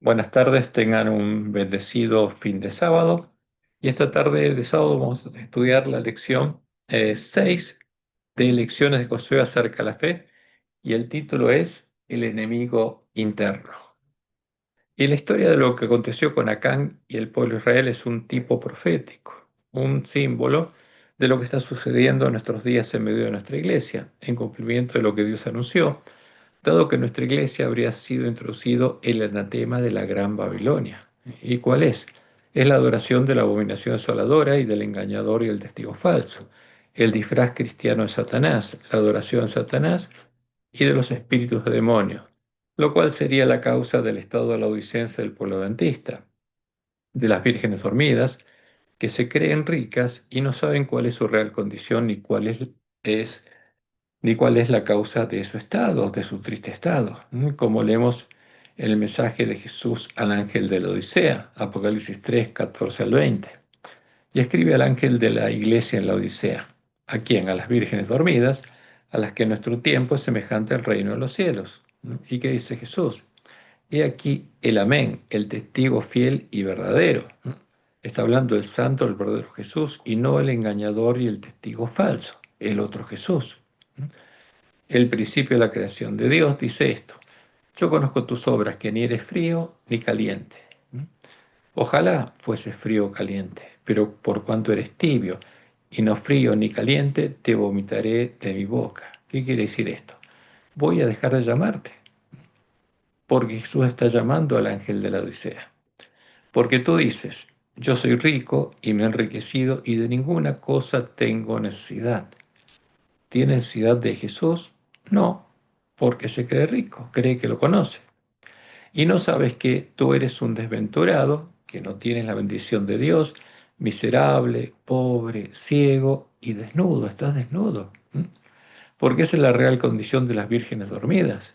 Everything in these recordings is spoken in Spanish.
Buenas tardes, tengan un bendecido fin de sábado. Y esta tarde de sábado vamos a estudiar la lección 6 de Lecciones de Josué acerca de la fe. Y el título es El enemigo interno. Y la historia de lo que aconteció con Acán y el pueblo de Israel es un tipo profético, un símbolo de lo que está sucediendo en nuestros días en medio de nuestra iglesia, en cumplimiento de lo que Dios anunció, dado que en nuestra iglesia habría sido introducido el anatema de la Gran Babilonia. ¿Y cuál es? Es la adoración de la abominación desoladora y del engañador y el testigo falso, el disfraz cristiano de Satanás, la adoración a Satanás y de los espíritus de demonios, lo cual sería la causa del estado de la odicencia del pueblo adventista, de las vírgenes dormidas, que se creen ricas y no saben cuál es su real condición es ni cuál es la causa de su estado, de su triste estado. Como leemos en el mensaje de Jesús al ángel de la Odisea, Apocalipsis 3, 14 al 20. Y escribe al ángel de la iglesia en la Odisea, a quien, a las vírgenes dormidas, a las que en nuestro tiempo es semejante al reino de los cielos. ¿Y qué dice Jesús? He aquí el amén, el testigo fiel y verdadero. Está hablando el santo, el verdadero Jesús, y no el engañador y el testigo falso, el otro Jesús. El principio de la creación de Dios dice esto: yo conozco tus obras, que ni eres frío ni caliente. Ojalá fuese frío o caliente, pero por cuanto eres tibio y no frío ni caliente, te vomitaré de mi boca. ¿Qué quiere decir esto? Voy a dejar de llamarte, porque Jesús está llamando al ángel de la Odisea. Porque tú dices, yo soy rico y me he enriquecido y de ninguna cosa tengo necesidad. ¿Tiene necesidad de Jesús? No, porque se cree rico, cree que lo conoce. Y no sabes que tú eres un desventurado, que no tienes la bendición de Dios, miserable, pobre, ciego y desnudo. Estás desnudo. Porque esa es la real condición de las vírgenes dormidas.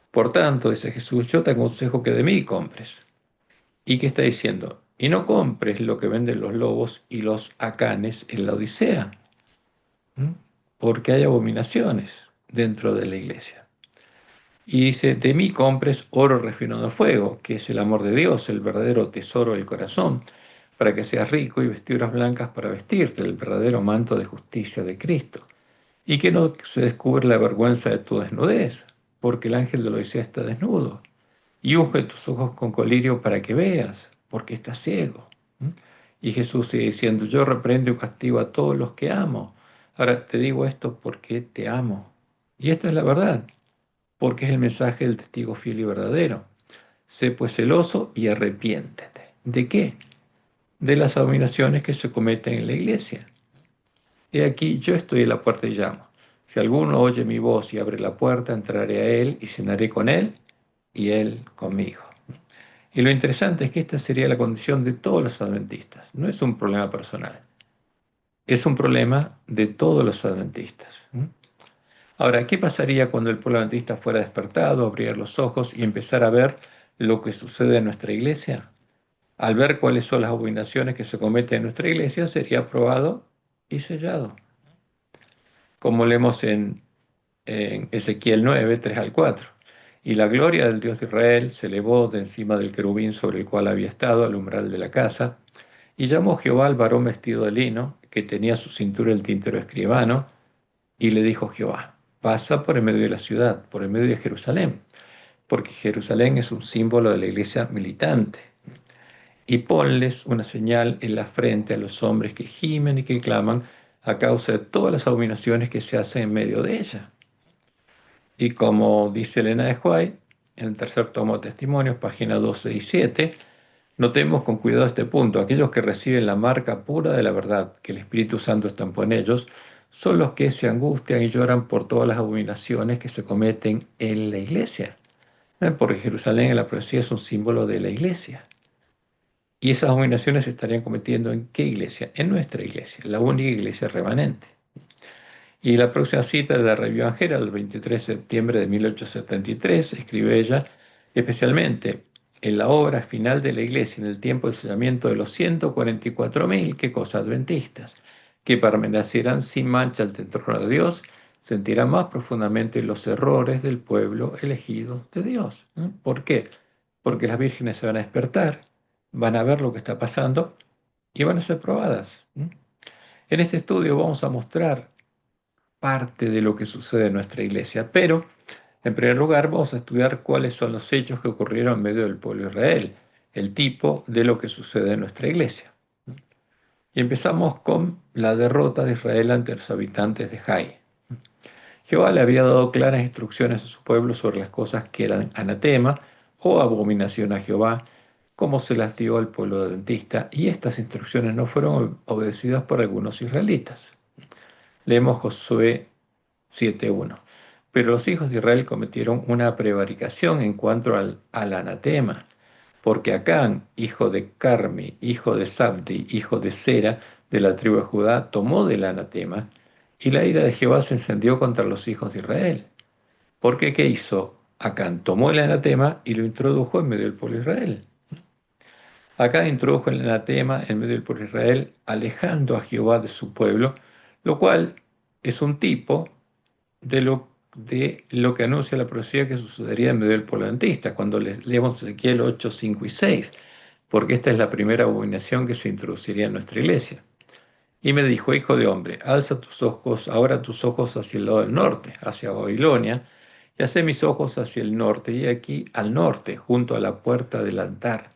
Por tanto, dice Jesús, yo te aconsejo que de mí compres. ¿Y qué está diciendo? Y no compres lo que venden los lobos y los acanes en la Odisea, ¿m? Porque hay abominaciones dentro de la iglesia. Y dice, de mí compres oro refinado a fuego, que es el amor de Dios, el verdadero tesoro del corazón, para que seas rico y vestiduras blancas para vestirte, el verdadero manto de justicia de Cristo. Y que no se descubra la vergüenza de tu desnudez, porque el ángel de la Odisea está desnudo. Y unge tus ojos con colirio para que veas, porque estás ciego. Y Jesús sigue diciendo, yo reprendo y castigo a todos los que amo. Ahora te digo esto porque te amo. Y esta es la verdad, porque es el mensaje del testigo fiel y verdadero. Sé pues celoso y arrepiéntete. ¿De qué? De las abominaciones que se cometen en la iglesia. He aquí, yo estoy en la puerta y llamo. Si alguno oye mi voz y abre la puerta, entraré a él y cenaré con él y él conmigo. Y lo interesante es que esta sería la condición de todos los adventistas. No es un problema personal, es un problema de todos los adventistas. Ahora, ¿qué pasaría cuando el pueblo adventista fuera despertado, abriera los ojos y empezara a ver lo que sucede en nuestra iglesia? Al ver cuáles son las abominaciones que se cometen en nuestra iglesia, sería aprobado y sellado. Como leemos en Ezequiel 9, 3 al 4. Y la gloria del Dios de Israel se elevó de encima del querubín sobre el cual había estado al umbral de la casa, y llamó Jehová al varón vestido de lino, que tenía a su cintura el tintero escribano, y le dijo Jehová, pasa por el medio de la ciudad, por el medio de Jerusalén, porque Jerusalén es un símbolo de la iglesia militante, y ponles una señal en la frente a los hombres que gimen y que claman a causa de todas las abominaciones que se hacen en medio de ella. Y como dice Elena de White, en el tercer tomo de Testimonios, página 12 y 7, notemos con cuidado este punto. Aquellos que reciben la marca pura de la verdad, que el Espíritu Santo estampó en ellos, son los que se angustian y lloran por todas las abominaciones que se cometen en la iglesia. Porque Jerusalén en la profecía es un símbolo de la iglesia. Y esas abominaciones se estarían cometiendo ¿en qué iglesia? En nuestra iglesia, la única iglesia remanente. Y la próxima cita de la Review Angera, del 23 de septiembre de 1873, escribe ella, especialmente en la obra final de la Iglesia, en el tiempo del sellamiento de los 144.000, ¿qué cosa? Adventistas, que permanecerán sin mancha ante el trono de Dios, sentirán más profundamente los errores del pueblo elegido de Dios. ¿Por qué? porque las vírgenes se van a despertar, van a ver lo que está pasando y van a ser probadas. En este estudio vamos a mostrar parte de lo que sucede en nuestra iglesia, pero en primer lugar vamos a estudiar cuáles son los hechos que ocurrieron en medio del pueblo de Israel, el tipo de lo que sucede en nuestra iglesia. Y empezamos con la derrota de Israel ante los habitantes de Jai. Jehová le había dado claras instrucciones a su pueblo sobre las cosas que eran anatema o abominación a Jehová, como se las dio al pueblo adventista, y estas instrucciones no fueron obedecidas por algunos israelitas. Leemos Josué 7:1. Pero los hijos de Israel cometieron una prevaricación en cuanto al anatema, porque Acán, hijo de Carmi, hijo de Sabdi, hijo de Sera, de la tribu de Judá, tomó del anatema, y la ira de Jehová se encendió contra los hijos de Israel. Porque ¿qué hizo? Acán tomó el anatema y lo introdujo en medio del pueblo de Israel. Acán introdujo el anatema en medio del pueblo de Israel, alejando a Jehová de su pueblo, lo cual es un tipo de lo que anuncia la profecía que sucedería en medio del pueblo adventista, cuando leemos Ezequiel 8, 5 y 6, porque esta es la primera abominación que se introduciría en nuestra iglesia. Y me dijo, hijo de hombre, alza tus ojos, ahora tus ojos hacia el lado del norte, hacia Babilonia, y hace mis ojos hacia el norte, y aquí al norte, junto a la puerta del altar,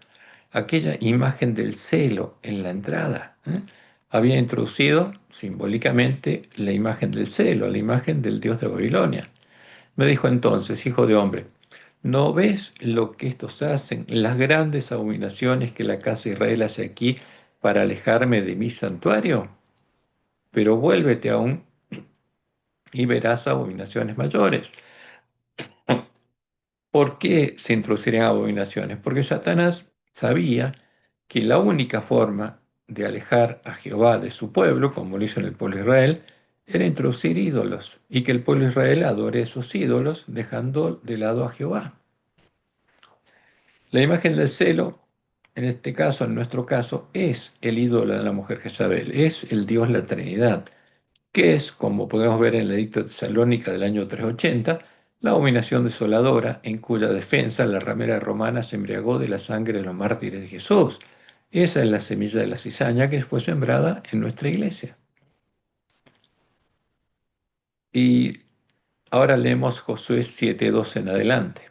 aquella imagen del celo en la entrada. Había introducido simbólicamente la imagen del celo, la imagen del dios de Babilonia. Me dijo entonces, hijo de hombre, ¿no ves lo que estos hacen, las grandes abominaciones que la casa de Israel hace aquí para alejarme de mi santuario? Pero vuélvete aún y verás abominaciones mayores. ¿Por qué se introducirían abominaciones? Porque Satanás sabía que la única forma de alejar a Jehová de su pueblo, como lo hizo en el pueblo de Israel, era introducir ídolos y que el pueblo de Israel adore esos ídolos, dejando de lado a Jehová. La imagen del celo, en este caso, en nuestro caso, es el ídolo de la mujer Jezabel, es el Dios la Trinidad, que es, como podemos ver en el Edicto de Tesalónica del año 380, la abominación desoladora en cuya defensa la ramera romana se embriagó de la sangre de los mártires de Jesús. Esa es la semilla de la cizaña que fue sembrada en nuestra iglesia. Y ahora leemos Josué 7:2 en adelante.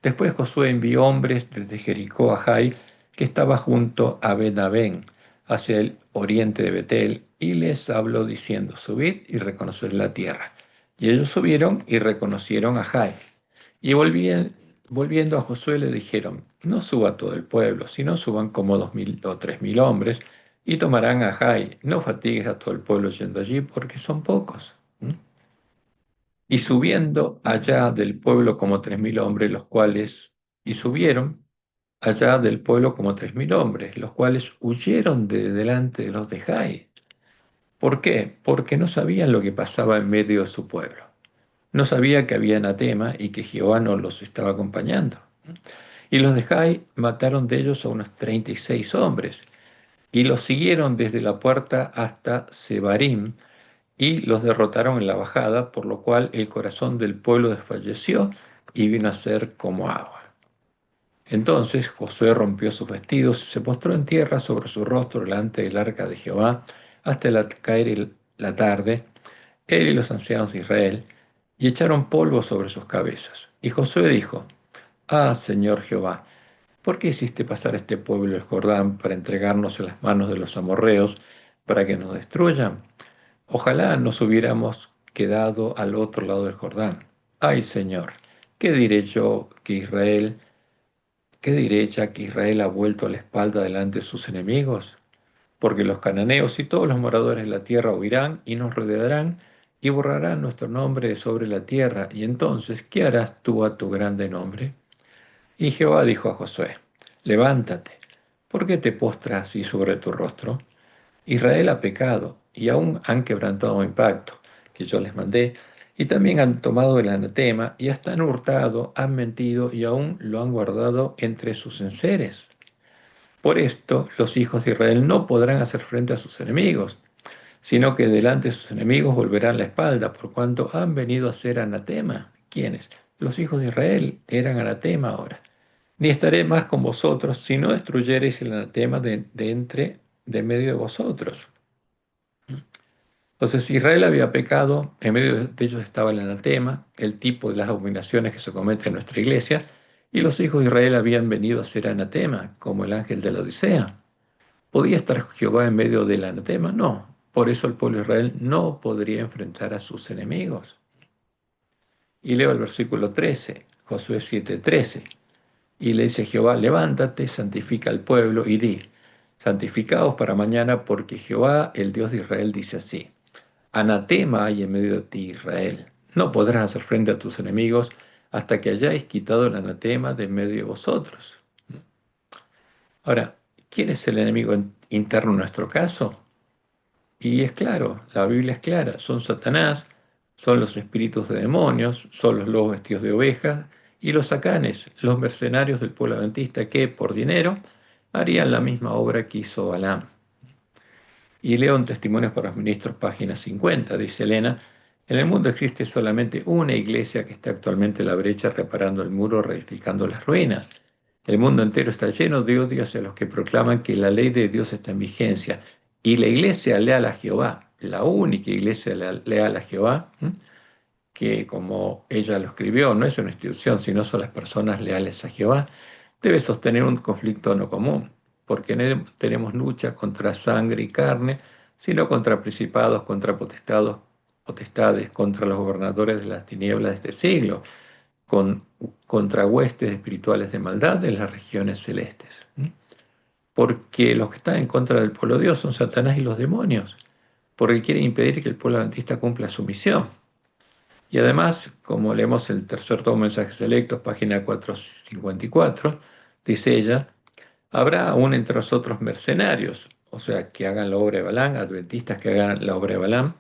Después Josué envió hombres desde Jericó a Jai, que estaba junto a Ben-Abén, hacia el oriente de Betel, y les habló diciendo, subid y reconoced la tierra. Y ellos subieron y reconocieron a Jai. Y volviendo a Josué le dijeron, no suba todo el pueblo, sino suban como 2.000 o 3.000 hombres, y tomarán a Jai. No fatigues a todo el pueblo yendo allí, porque son pocos. Y subiendo allá del pueblo como 3.000 hombres, y subieron allá del pueblo como 3.000 hombres, los cuales huyeron de delante de los de Jai. ¿Por qué? Porque no sabían lo que pasaba en medio de su pueblo. No sabía que había anatema y que Jehová no los estaba acompañando. Y los de Jai mataron de ellos a unos 36 hombres, y los siguieron desde la puerta hasta Sebarim, y los derrotaron en la bajada, por lo cual el corazón del pueblo desfalleció y vino a ser como agua. Entonces Josué rompió sus vestidos y se postró en tierra sobre su rostro delante del arca de Jehová hasta caer la tarde, él y los ancianos de Israel, y echaron polvo sobre sus cabezas. Y Josué dijo, Ah, Señor Jehová, ¿por qué hiciste pasar este pueblo el Jordán para entregarnos en las manos de los amorreos para que nos destruyan? Ojalá nos hubiéramos quedado al otro lado del Jordán. Ay, Señor, ¿qué diré yo que Israel, qué diré ya que Israel ha vuelto la espalda delante de sus enemigos? Porque los cananeos y todos los moradores de la tierra huirán y nos rodearán y borrarán nuestro nombre de sobre la tierra. Y entonces, ¿qué harás tú a tu grande nombre? Y Jehová dijo a Josué, levántate, ¿por qué te postras así sobre tu rostro? Israel ha pecado y aún han quebrantado mi pacto que yo les mandé, y también han tomado el anatema y hasta han hurtado, han mentido y aún lo han guardado entre sus enseres. Por esto los hijos de Israel no podrán hacer frente a sus enemigos, sino que delante de sus enemigos volverán la espalda, por cuanto han venido a ser anatema. ¿Quiénes? Los hijos de Israel eran anatema ahora. Ni estaré más con vosotros si no destruyereis el anatema de medio de vosotros. Entonces Israel había pecado, en medio de ellos estaba el anatema, el tipo de las abominaciones que se cometen en nuestra iglesia, y los hijos de Israel habían venido a ser anatema, como el ángel de la Odisea. ¿Podía estar Jehová en medio del anatema? No. Por eso el pueblo de Israel no podría enfrentar a sus enemigos. Y leo el versículo 13, Josué 7:13. Y le dice Jehová, levántate, santifica al pueblo y di, santificaos para mañana, porque Jehová, el Dios de Israel, dice así. Anatema hay en medio de ti, Israel. No podrás hacer frente a tus enemigos hasta que hayáis quitado el anatema de en medio de vosotros. Ahora, ¿quién es el enemigo interno en nuestro caso? Y es claro, la Biblia es clara, son Satanás, son los espíritus de demonios, son los lobos vestidos de ovejas y los sacanes, los mercenarios del pueblo adventista que por dinero harían la misma obra que hizo Balaam. Y leo en Testimonios para los Ministros, página 50, dice Elena, en el mundo existe solamente una iglesia que está actualmente en la brecha reparando el muro, reedificando las ruinas. El mundo entero está lleno de odio hacia los que proclaman que la ley de Dios está en vigencia. Y la iglesia leal a Jehová, la única iglesia leal a Jehová, que como ella lo escribió, no es una institución, sino son las personas leales a Jehová, debe sostener un conflicto no común, porque no tenemos lucha contra sangre y carne, sino contra principados, contra potestades, contra los gobernadores de las tinieblas de este siglo, contra huestes espirituales de maldad en las regiones celestes. Porque los que están en contra del pueblo de Dios son Satanás y los demonios, porque quieren impedir que el pueblo adventista cumpla su misión. Y además, como leemos el tercer tomo de Mensajes Selectos, página 454, dice ella, habrá aún entre nosotros mercenarios, o sea, que hagan la obra de Balaam, adventistas que hagan la obra de Balaam,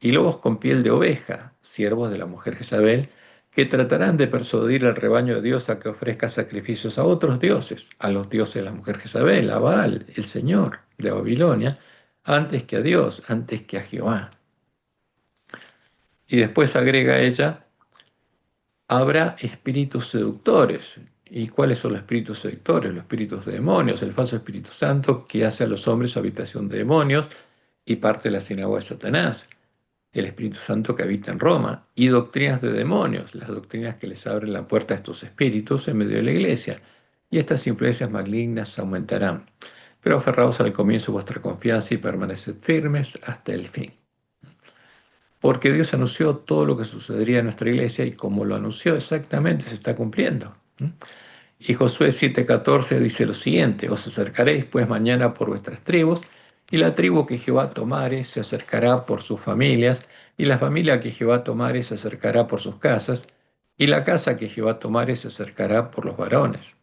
y lobos con piel de oveja, siervos de la mujer Jezabel, que tratarán de persuadir al rebaño de Dios a que ofrezca sacrificios a otros dioses, a los dioses de la mujer Jezabel, a Baal, el señor de Babilonia, antes que a Dios, antes que a Jehová. Y después agrega ella, habrá espíritus seductores. ¿Y cuáles son los espíritus seductores? Los espíritus de demonios, el falso Espíritu Santo que hace a los hombres habitación de demonios y parte de la sinagoga de Satanás. El Espíritu Santo que habita en Roma. Y doctrinas de demonios, las doctrinas que les abren la puerta a estos espíritus en medio de la iglesia. Y estas influencias malignas aumentarán. Pero aferraos al comienzo de vuestra confianza y permaneced firmes hasta el fin. Porque Dios anunció todo lo que sucedería en nuestra iglesia y como lo anunció exactamente se está cumpliendo. Y Josué 7:14 dice lo siguiente, os acercaréis pues mañana por vuestras tribus, y la tribu que Jehová tomare se acercará por sus familias, y la familia que Jehová tomare se acercará por sus casas, y la casa que Jehová tomare se acercará por los varones.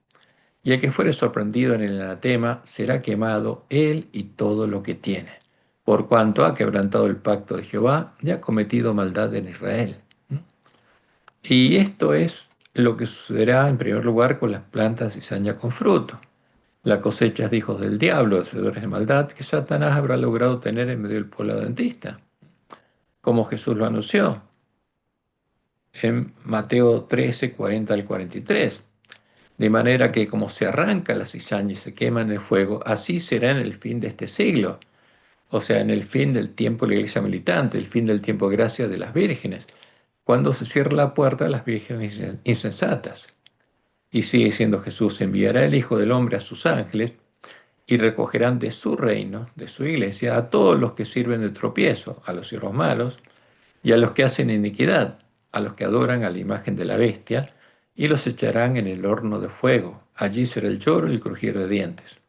Y el que fuere sorprendido en el anatema será quemado él y todo lo que tiene, por cuanto ha quebrantado el pacto de Jehová y ha cometido maldad en Israel. Y esto es lo que sucederá en primer lugar con las plantas de cizaña con fruto. La cosecha es de hijos del diablo, hacedores de maldad, que Satanás habrá logrado tener en medio del pueblo adventista, como Jesús lo anunció en Mateo 13, 40 al 43. De manera que como se arranca la cizaña y se quema en el fuego, así será en el fin de este siglo, o sea, en el fin del tiempo de la iglesia militante, el fin del tiempo de gracia de las vírgenes, cuando se cierra la puerta a las vírgenes insensatas. Y sigue diciendo Jesús, enviará el Hijo del Hombre a sus ángeles y recogerán de su reino, de su iglesia, a todos los que sirven de tropiezo, a los siervos malos y a los que hacen iniquidad, a los que adoran a la imagen de la bestia, y los echarán en el horno de fuego. Allí será el lloro y el crujir de dientes.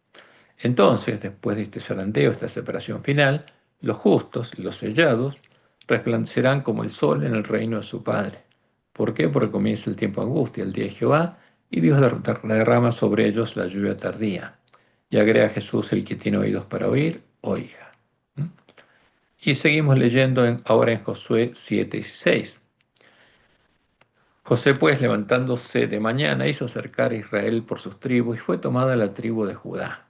Entonces, después de este zarandeo, esta separación final, los justos, los sellados, resplandecerán como el sol en el reino de su Padre. ¿Por qué? Porque comienza el tiempo de angustia, el día de Jehová, y Dios derrama sobre ellos la lluvia tardía. Y agrega Jesús, el que tiene oídos para oír, oiga. Y seguimos leyendo ahora en Josué 7:16. José pues levantándose de mañana hizo acercar a Israel por sus tribus y fue tomada la tribu de Judá.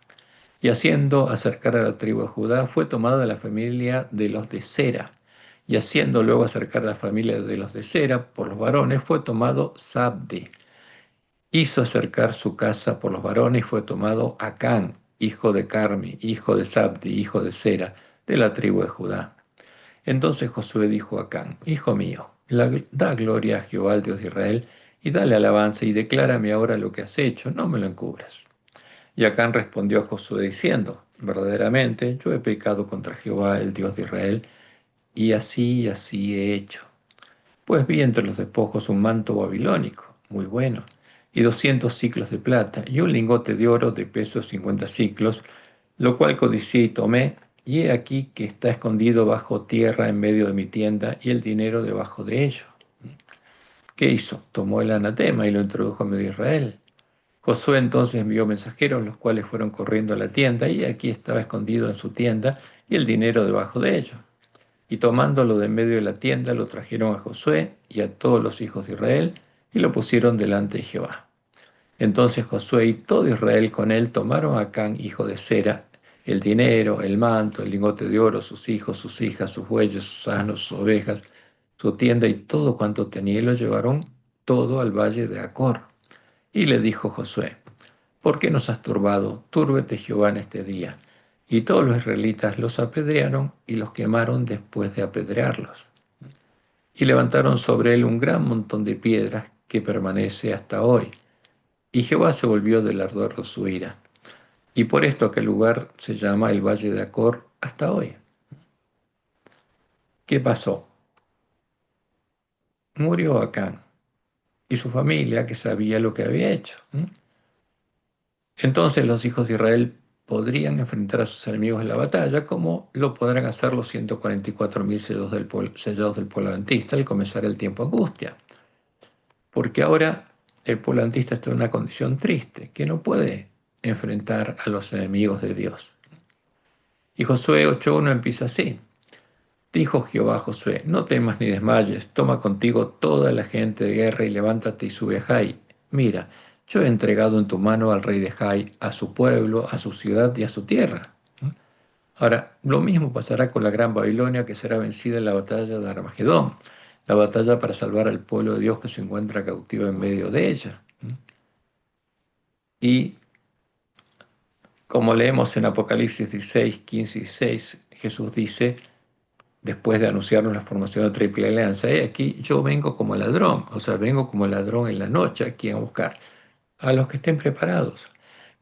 Y haciendo acercar a la tribu de Judá fue tomada la familia de los de Sera. Y haciendo luego acercar a la familia de los de Sera por los varones fue tomado Zabde. hizo acercar su casa por los varones y fue tomado Acán, hijo de Carmi, hijo de Zabdi, hijo de Sera, de la tribu de Judá. Entonces Josué dijo a Acán: Hijo mío, da gloria a Jehová, el Dios de Israel, y dale alabanza, y declárame ahora lo que has hecho, no me lo encubras. Y Acán respondió a Josué diciendo: Verdaderamente yo he pecado contra Jehová, el Dios de Israel, y así he hecho. Pues vi entre los despojos un manto babilónico, muy bueno, y 200 siclos de plata, y un lingote de oro de peso 50 siclos, lo cual codicié y tomé, y he aquí que está escondido bajo tierra en medio de mi tienda, y el dinero debajo de ello. ¿Qué hizo? Tomó el anatema y lo introdujo en medio de Israel. Josué entonces envió mensajeros, los cuales fueron corriendo a la tienda, y aquí estaba escondido en su tienda, y el dinero debajo de ello. Y tomándolo de en medio de la tienda, lo trajeron a Josué y a todos los hijos de Israel, y lo pusieron delante de Jehová. Entonces Josué y todo Israel con él tomaron a Acán, hijo de Sera, el dinero, el manto, el lingote de oro, sus hijos, sus hijas, sus bueyes, sus asnos, sus ovejas, su tienda y todo cuanto tenía, y lo llevaron todo al valle de Acor. Y le dijo Josué: ¿Por qué nos has turbado? Túrbete Jehová en este día. Y todos los israelitas los apedrearon y los quemaron después de apedrearlos. Y levantaron sobre él un gran montón de piedras que permanece hasta hoy. Y Jehová se volvió del ardor de su ira. Y por esto aquel lugar se llama el Valle de Acor hasta hoy. ¿Qué pasó? Murió Acán y su familia, que sabía lo que había hecho. Entonces los hijos de Israel podrían enfrentar a sus enemigos en la batalla, como lo podrán hacer los 144.000 sellados del pueblo adventista al comenzar el tiempo de angustia. Porque ahora el pueblo adventista está en una condición triste, que no puede enfrentar a los enemigos de Dios. Y Josué 8.1 empieza así. Dijo Jehová a Josué: No temas ni desmayes, toma contigo toda la gente de guerra y levántate y sube a Jai. Mira, yo he entregado en tu mano al rey de Jai, a su pueblo, a su ciudad y a su tierra. Ahora, lo mismo pasará con la gran Babilonia, que será vencida en la batalla de Armagedón, la batalla para salvar al pueblo de Dios que se encuentra cautivo en medio de ella. Y como leemos en Apocalipsis 16, 15 y 6, Jesús dice, después de anunciarnos la formación de Triple Alianza: aquí yo vengo como ladrón, o sea, vengo como ladrón en la noche aquí a buscar a los que estén preparados.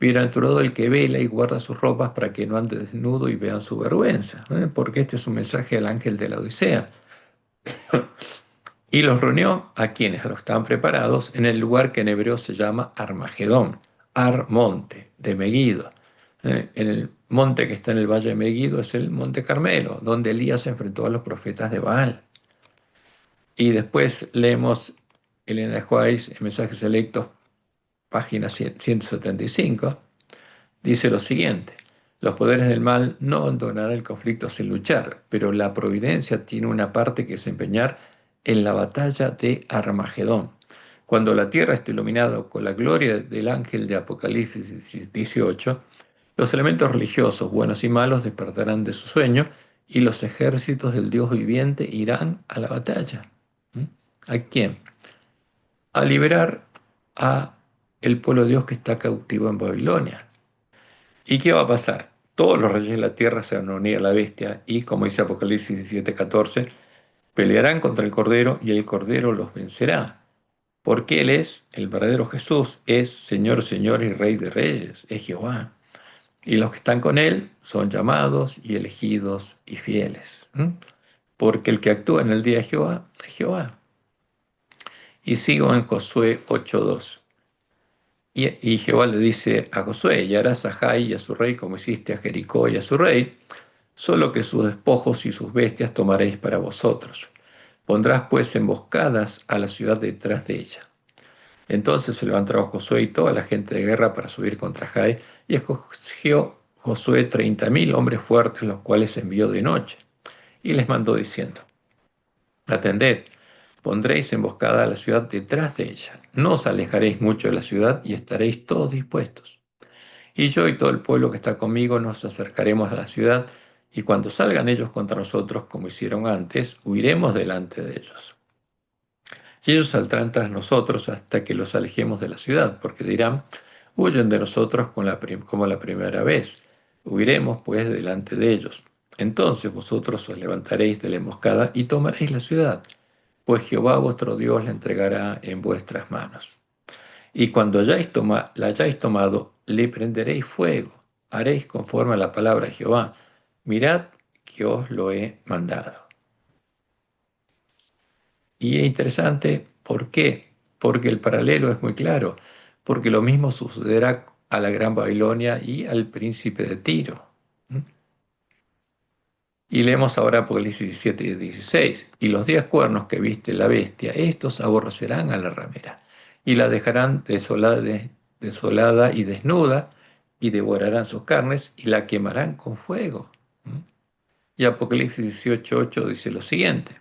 Bienaventurado el que vela y guarda sus ropas para que no ande desnudo y vean su vergüenza, porque este es un mensaje al ángel de la Odisea. Y los reunió a quienes a los que estaban preparados en el lugar que en hebreo se llama Armagedón, Monte de Megido. En el monte que está en el valle de Megido es el monte Carmelo, donde Elías se enfrentó a los profetas de Baal. Y después leemos Elena White en Mensajes Selectos, página 175, dice lo siguiente: los poderes del mal no abandonarán el conflicto sin luchar, pero la providencia tiene una parte que desempeñar en la batalla de Armagedón. Cuando la tierra esté iluminada con la gloria del ángel de Apocalipsis 18, los elementos religiosos, buenos y malos, despertarán de su sueño y los ejércitos del Dios viviente irán a la batalla. ¿A quién? A liberar a el pueblo de Dios que está cautivo en Babilonia. ¿Y qué va a pasar? Todos los reyes de la tierra se van a unir a la bestia y, como dice Apocalipsis 17:14, pelearán contra el Cordero y el Cordero los vencerá. Porque Él es, el verdadero Jesús, es Señor, Señor y Rey de Reyes, es Jehová. Y los que están con Él son llamados y elegidos y fieles. Porque el que actúa en el día de Jehová es Jehová. Y sigo en Josué 8:2. Y Jehová le dice a Josué: y harás a Jai y a su rey como hiciste a Jericó y a su rey, solo que sus despojos y sus bestias tomaréis para vosotros. Pondrás pues emboscadas a la ciudad detrás de ella. Entonces se levantaron Josué y toda la gente de guerra para subir contra Jai, y escogió Josué 30.000 hombres fuertes, los cuales envió de noche, y les mandó diciendo: Atended, pondréis emboscada a la ciudad detrás de ella. No os alejaréis mucho de la ciudad y estaréis todos dispuestos. Y yo y todo el pueblo que está conmigo nos acercaremos a la ciudad, y cuando salgan ellos contra nosotros, como hicieron antes, huiremos delante de ellos. Y ellos saldrán tras nosotros hasta que los alejemos de la ciudad, porque dirán, huyen de nosotros como la primera vez. Huiremos pues delante de ellos. Entonces vosotros os levantaréis de la emboscada y tomaréis la ciudad, pues Jehová vuestro Dios la entregará en vuestras manos. Y cuando la hayáis tomado, le prenderéis fuego, haréis conforme a la palabra de Jehová. Mirad que os lo he mandado. Y es interesante, ¿por qué? Porque el paralelo es muy claro, porque lo mismo sucederá a la Gran Babilonia y al príncipe de Tiro. ¿Mm? Y leemos ahora Apocalipsis 17 y 16. Y los 10 cuernos que viste la bestia, estos aborrecerán a la ramera, y la dejarán desolada y desnuda, y devorarán sus carnes, y la quemarán con fuego. ¿Mm? Y Apocalipsis 18:8 dice lo siguiente.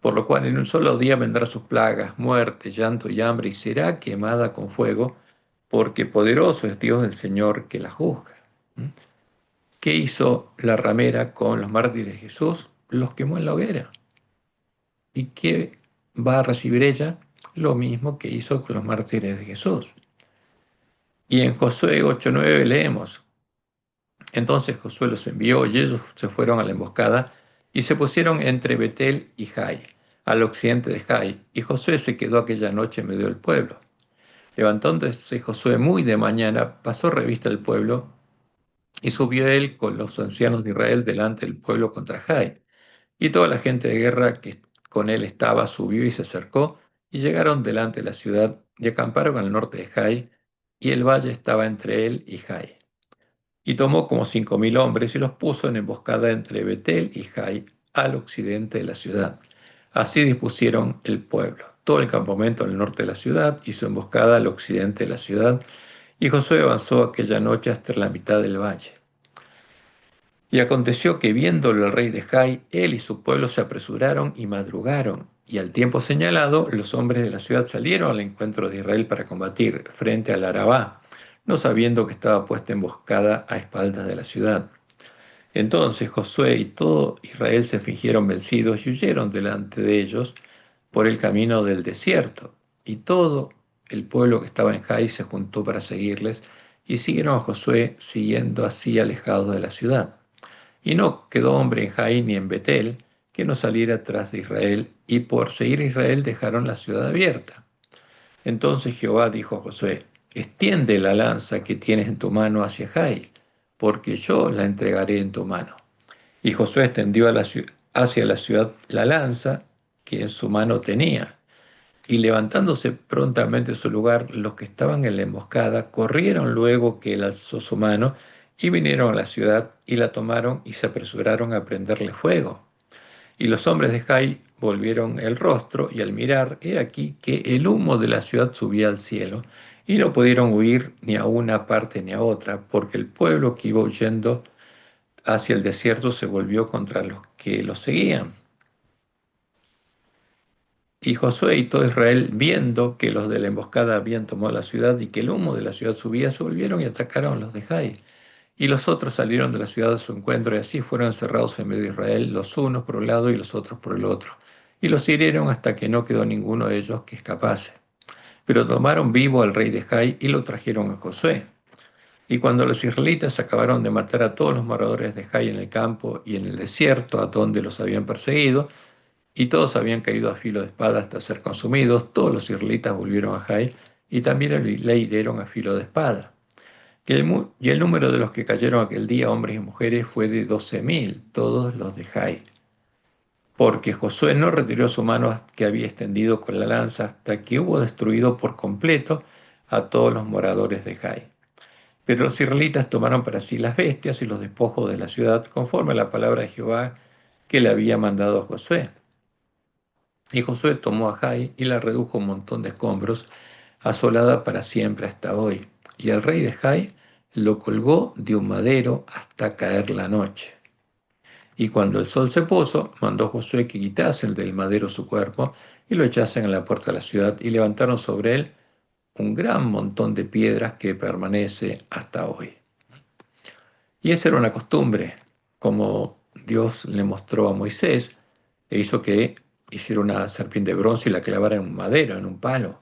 Por lo cual en un solo día vendrá sus plagas, muerte, llanto y hambre, y será quemada con fuego, porque poderoso es Dios el Señor que la juzga. ¿Mm? ¿Qué hizo la ramera con los mártires de Jesús? Los quemó en la hoguera. ¿Y qué va a recibir ella? Lo mismo que hizo con los mártires de Jesús. Y en Josué 8:9 leemos, entonces Josué los envió y ellos se fueron a la emboscada y se pusieron entre Betel y Jai, al occidente de Jai, y Josué se quedó aquella noche en medio del pueblo. Levantándose Josué muy de mañana, pasó revista al pueblo y subió él con los ancianos de Israel delante del pueblo contra Jai. Y toda la gente de guerra que con él estaba subió y se acercó, y llegaron delante de la ciudad y acamparon al norte de Jai, y el valle estaba entre él y Jai. Y tomó como 5.000 hombres y los puso en emboscada entre Betel y Jai, al occidente de la ciudad. Así dispusieron el pueblo, todo el campamento al norte de la ciudad y su emboscada al occidente de la ciudad. Y Josué avanzó aquella noche hasta la mitad del valle. Y aconteció que viéndolo el rey de Jai, él y su pueblo se apresuraron y madrugaron. Y al tiempo señalado, los hombres de la ciudad salieron al encuentro de Israel para combatir frente al Arabá, no sabiendo que estaba puesta emboscada a espaldas de la ciudad. Entonces Josué y todo Israel se fingieron vencidos y huyeron delante de ellos por el camino del desierto. Y todo el pueblo que estaba en Jai se juntó para seguirles y siguieron a Josué siguiendo así alejados de la ciudad. Y no quedó hombre en Jai ni en Betel que no saliera tras de Israel, y por seguir a Israel dejaron la ciudad abierta. Entonces Jehová dijo a Josué, extiende la lanza que tienes en tu mano hacia Jai, porque yo la entregaré en tu mano. Y Josué extendió hacia la ciudad la lanza que en su mano tenía. Y levantándose prontamente de su lugar, los que estaban en la emboscada corrieron luego que él alzó su mano y vinieron a la ciudad y la tomaron y se apresuraron a prenderle fuego. Y los hombres de Jai volvieron el rostro y al mirar, he aquí que el humo de la ciudad subía al cielo y no pudieron huir ni a una parte ni a otra, porque el pueblo que iba huyendo hacia el desierto se volvió contra los que los seguían. Y Josué y todo Israel, viendo que los de la emboscada habían tomado la ciudad y que el humo de la ciudad subía, se volvieron y atacaron a los de Jai. Y los otros salieron de la ciudad a su encuentro, y así fueron encerrados en medio de Israel, los unos por un lado y los otros por el otro. Y los hirieron hasta que no quedó ninguno de ellos que escapase. Pero tomaron vivo al rey de Jai y lo trajeron a Josué. Y cuando los israelitas acabaron de matar a todos los moradores de Jai en el campo y en el desierto, a donde los habían perseguido, y todos habían caído a filo de espada hasta ser consumidos, todos los israelitas volvieron a Jai y también le hirieron a filo de espada. Y el número de los que cayeron aquel día, hombres y mujeres, fue de 12.000, todos los de Jai. Porque Josué no retiró su mano que había extendido con la lanza hasta que hubo destruido por completo a todos los moradores de Jai. Pero los israelitas tomaron para sí las bestias y los despojos de la ciudad, conforme a la palabra de Jehová que le había mandado a Josué. Y Josué tomó a Jai y la redujo a un montón de escombros, asolada para siempre hasta hoy. Y el rey de Jai lo colgó de un madero hasta caer la noche. Y cuando el sol se puso, mandó Josué que quitasen del madero su cuerpo y lo echasen a la puerta de la ciudad y levantaron sobre él un gran montón de piedras que permanece hasta hoy. Y esa era una costumbre, como Dios le mostró a Moisés, e hizo que hiciera una serpiente de bronce y la clavara en un madero, en un palo.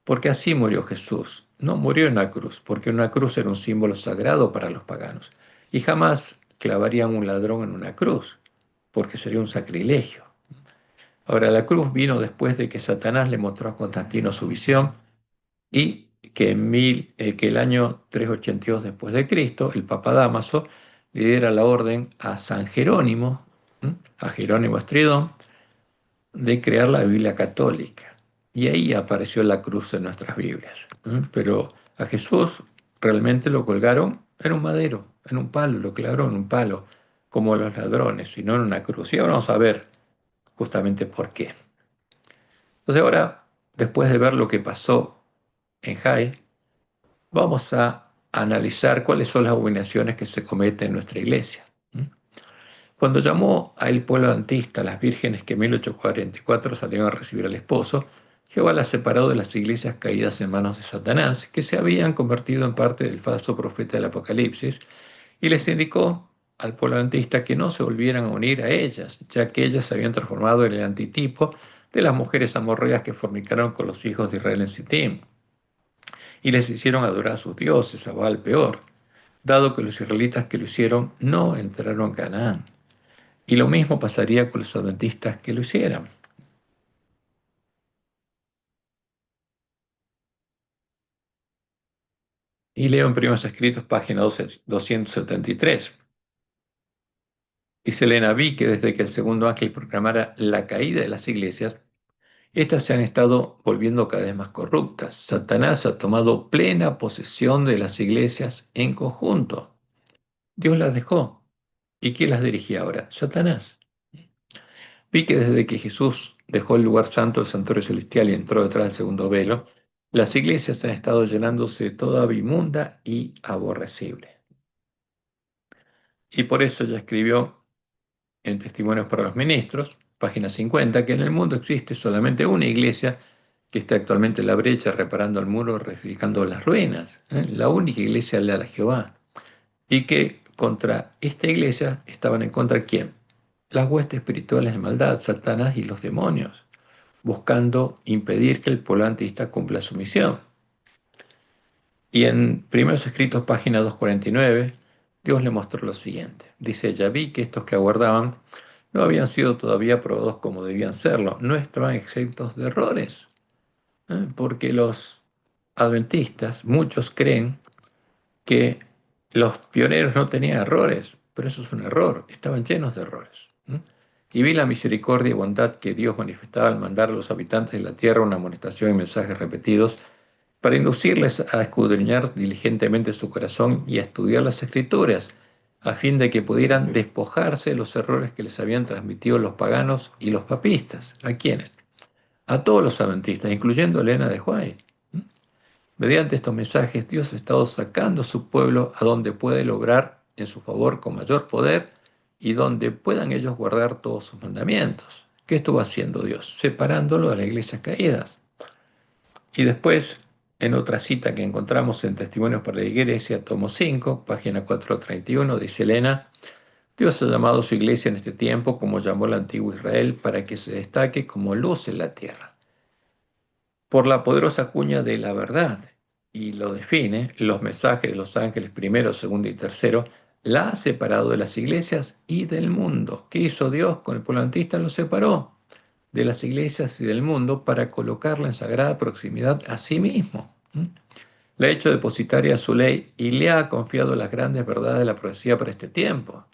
Porque así murió Jesús. No murió en la cruz, porque una cruz era un símbolo sagrado para los paganos. Y jamás clavarían un ladrón en una cruz, porque sería un sacrilegio. Ahora, la cruz vino después de que Satanás le mostró a Constantino su visión y que el año 382 después de Cristo, el Papa Dámaso le diera la orden a San Jerónimo, a Jerónimo Estridón, de crear la Biblia católica. Y ahí apareció la cruz en nuestras Biblias. Pero a Jesús realmente lo colgaron en un madero, en un palo, lo clavaron en un palo, como los ladrones, y no en una cruz. Y ahora vamos a ver justamente por qué. Entonces ahora, después de ver lo que pasó en Jai, vamos a analizar cuáles son las abominaciones que se cometen en nuestra iglesia. Cuando llamó a el pueblo adventista, a las vírgenes que en 1844 salieron a recibir al esposo, Jehová las separó de las iglesias caídas en manos de Satanás, que se habían convertido en parte del falso profeta del Apocalipsis, y les indicó al pueblo adventista que no se volvieran a unir a ellas, ya que ellas se habían transformado en el antitipo de las mujeres amorreas que fornicaron con los hijos de Israel en Sittim, y les hicieron adorar a sus dioses, a Baal peor, dado que los israelitas que lo hicieron no entraron a Canaán. Y lo mismo pasaría con los adventistas que lo hicieran. Y leo en Primeros Escritos, página 273. Dice Elena, vi que desde que el segundo ángel proclamara la caída de las iglesias, éstas se han estado volviendo cada vez más corruptas. Satanás ha tomado plena posesión de las iglesias en conjunto. Dios las dejó. ¿Y quién las dirigía ahora? Satanás. Vi que desde que Jesús dejó el lugar santo, el santuario celestial, y entró detrás del segundo velo, las iglesias han estado llenándose de toda inmunda y aborrecible. Y por eso ya escribió en Testimonios para los Ministros, página 50, que en el mundo existe solamente una iglesia que está actualmente en la brecha, reparando el muro, reedificando las ruinas. La única iglesia leal a Jehová. Y que contra esta iglesia estaban en contra de ¿quién? Las huestes espirituales de maldad, Satanás y los demonios, buscando impedir que el pueblo antiista cumpla su misión. Y en Primeros Escritos, página 249, Dios le mostró lo siguiente. Dice, ya vi que estos que aguardaban no habían sido todavía probados como debían serlo, no estaban exentos de errores, porque los adventistas, muchos creen que los pioneros no tenían errores, pero eso es un error, estaban llenos de errores. Y vi la misericordia y bondad que Dios manifestaba al mandar a los habitantes de la tierra una amonestación y mensajes repetidos para inducirles a escudriñar diligentemente su corazón y a estudiar las escrituras, a fin de que pudieran despojarse de los errores que les habían transmitido los paganos y los papistas. ¿A quiénes? A todos los adventistas, incluyendo a Elena de White. Mediante estos mensajes, Dios ha estado sacando a su pueblo a donde puede lograr en su favor con mayor poder y donde puedan ellos guardar todos sus mandamientos. ¿Qué estuvo haciendo Dios? Separándolo de las iglesias caídas. Y después, en otra cita que encontramos en Testimonios para la Iglesia, tomo 5, página 431, dice Elena, Dios ha llamado a su iglesia en este tiempo como llamó al antiguo Israel para que se destaque como luz en la tierra por la poderosa cuña de la verdad, y lo define, los mensajes de los ángeles primero, segundo y tercero, la ha separado de las iglesias y del mundo. ¿Qué hizo Dios con el pueblo antista? Lo separó de las iglesias y del mundo para colocarla en sagrada proximidad a sí mismo. Le ha hecho depositaria su ley y le ha confiado las grandes verdades de la profecía para este tiempo.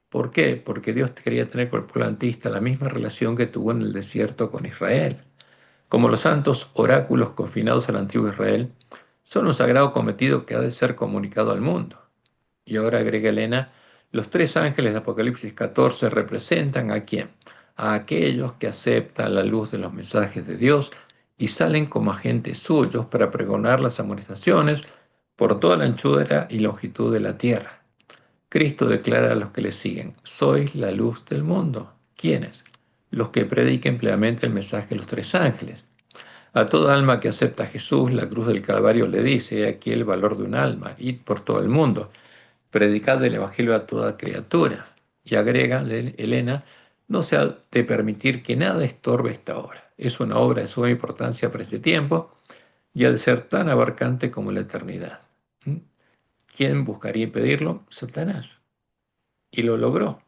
¿Por qué? Porque Dios quería tener con el pueblo antista la misma relación que tuvo en el desierto con Israel. Como los santos oráculos confinados al antiguo Israel, son un sagrado cometido que ha de ser comunicado al mundo. Y ahora agrega Elena, los tres ángeles de Apocalipsis 14 representan ¿a quién? A aquellos que aceptan la luz de los mensajes de Dios y salen como agentes suyos para pregonar las amonestaciones por toda la anchura y longitud de la tierra. Cristo declara a los que le siguen, sois la luz del mundo. ¿Quiénes? Los que prediquen plenamente el mensaje de los tres ángeles. A toda alma que acepta a Jesús, la cruz del Calvario le dice, he aquí el valor de un alma, id por todo el mundo, predicad el Evangelio a toda criatura. Y agrega Elena, no se ha de permitir que nada estorbe esta obra. Es una obra de suma importancia para este tiempo y ha de ser tan abarcante como la eternidad. ¿Mm? ¿Quién buscaría impedirlo? Satanás. Y lo logró.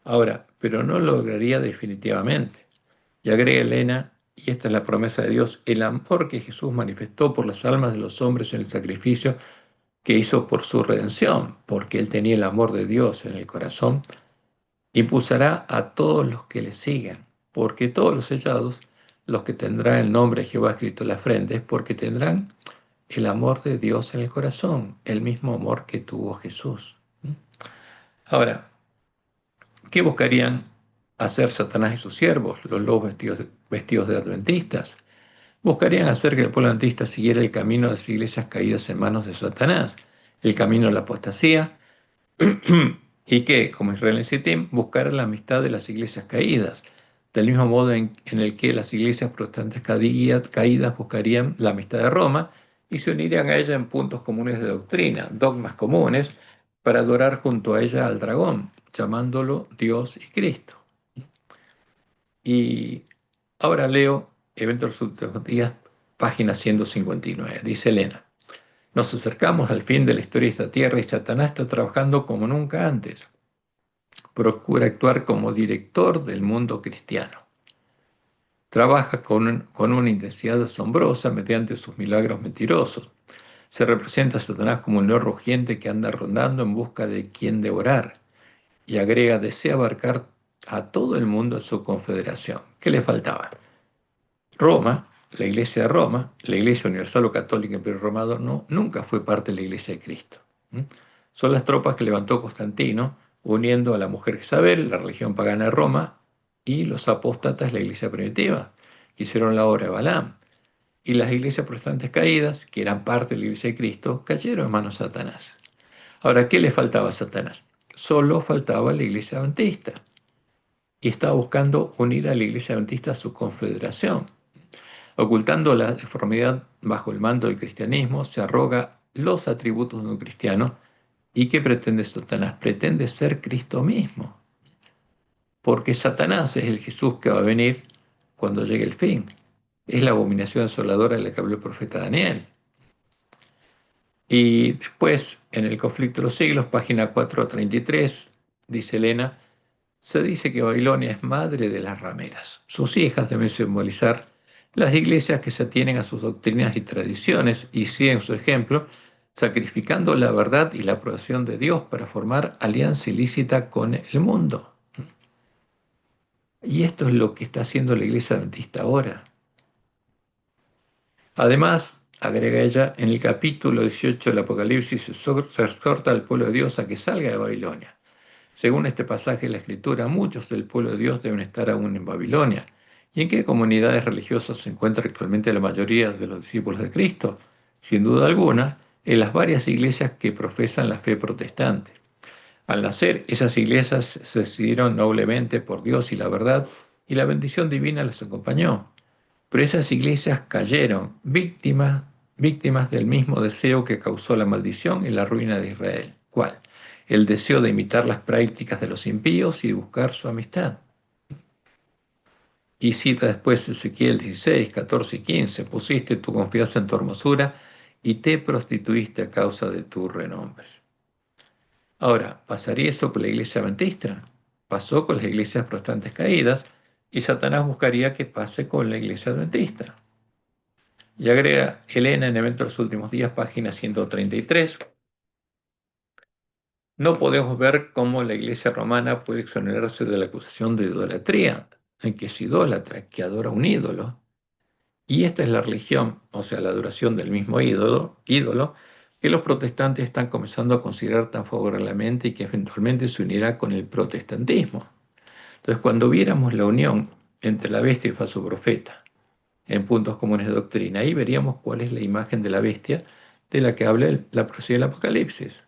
Ahora, pero no lo lograría definitivamente. Y agrega Elena, y esta es la promesa de Dios, el amor que Jesús manifestó por las almas de los hombres en el sacrificio que hizo por su redención, porque él tenía el amor de Dios en el corazón, impulsará a todos los que le sigan, porque todos los sellados, los que tendrán el nombre de Jehová escrito en la frente, es porque tendrán el amor de Dios en el corazón, el mismo amor que tuvo Jesús. Ahora, ¿qué buscarían hacer Satanás y sus siervos, los lobos vestidos de adventistas? Buscarían hacer que el pueblo adventista siguiera el camino de las iglesias caídas en manos de Satanás, el camino de la apostasía, y que, como Israel en Sittim, buscara la amistad de las iglesias caídas, del mismo modo en el que las iglesias protestantes caídas buscarían la amistad de Roma y se unirían a ella en puntos comunes de doctrina, dogmas comunes, para adorar junto a ella al dragón, llamándolo Dios y Cristo. Y ahora leo Eventos de los Últimos Días, página 159. Dice Elena, nos acercamos al fin de la historia de esta tierra y Satanás está trabajando como nunca antes. Procura actuar como director del mundo cristiano. Trabaja con una intensidad asombrosa mediante sus milagros mentirosos. Se representa a Satanás como un león rugiente que anda rondando en busca de quien devorar. Y agrega, desea abarcar a todo el mundo en su confederación. ¿Qué le faltaba? Roma, la Iglesia de Roma, la Iglesia Universal o Católica Imperio Romano, no, nunca fue parte de la Iglesia de Cristo. ¿Mm? Son las tropas que levantó Constantino, uniendo a la mujer Isabel, la religión pagana de Roma, y los apóstatas, la Iglesia primitiva, que hicieron la obra de Balaam. Y las iglesias protestantes caídas, que eran parte de la Iglesia de Cristo, cayeron en manos de Satanás. Ahora, ¿qué le faltaba a Satanás? Solo faltaba la Iglesia adventista. Y estaba buscando unir a la Iglesia adventista a su confederación. Ocultando la deformidad bajo el mando del cristianismo, se arroga los atributos de un cristiano. ¿Y qué pretende Satanás? Pretende ser Cristo mismo. Porque Satanás es el Jesús que va a venir cuando llegue el fin. Es la abominación asoladora de la que habló el profeta Daniel. Y después, en el conflicto de los siglos, página 433, dice Elena, se dice que Babilonia es madre de las rameras. Sus hijas deben simbolizar las iglesias que se atienen a sus doctrinas y tradiciones y siguen su ejemplo, sacrificando la verdad y la aprobación de Dios para formar alianza ilícita con el mundo. Y esto es lo que está haciendo la iglesia adventista ahora. Además, agrega ella, en el capítulo 18 del Apocalipsis se exhorta al pueblo de Dios a que salga de Babilonia. Según este pasaje de la Escritura, muchos del pueblo de Dios deben estar aún en Babilonia. ¿Y en qué comunidades religiosas se encuentra actualmente la mayoría de los discípulos de Cristo? Sin duda alguna, en las varias iglesias que profesan la fe protestante. Al nacer, esas iglesias se decidieron noblemente por Dios y la verdad, y la bendición divina les acompañó. Pero esas iglesias cayeron, víctimas del mismo deseo que causó la maldición y la ruina de Israel. ¿Cuál? El deseo de imitar las prácticas de los impíos y buscar su amistad. Y cita después Ezequiel 16, 14 y 15, pusiste tu confianza en tu hermosura y te prostituiste a causa de tu renombre. Ahora, ¿pasaría eso con la iglesia adventista? Pasó con las iglesias protestantes caídas y Satanás buscaría que pase con la iglesia adventista. Y agrega Elena en Eventos de los Últimos Días, página 133. No podemos ver cómo la iglesia romana puede exonerarse de la acusación de idolatría, en que es idólatra, que adora un ídolo. Y esta es la religión, o sea, la adoración del mismo ídolo, que los protestantes están comenzando a considerar tan favorablemente y que eventualmente se unirá con el protestantismo. Entonces, cuando viéramos la unión entre la bestia y el falso profeta en puntos comunes de doctrina, ahí veríamos cuál es la imagen de la bestia de la que habla la profecía del Apocalipsis.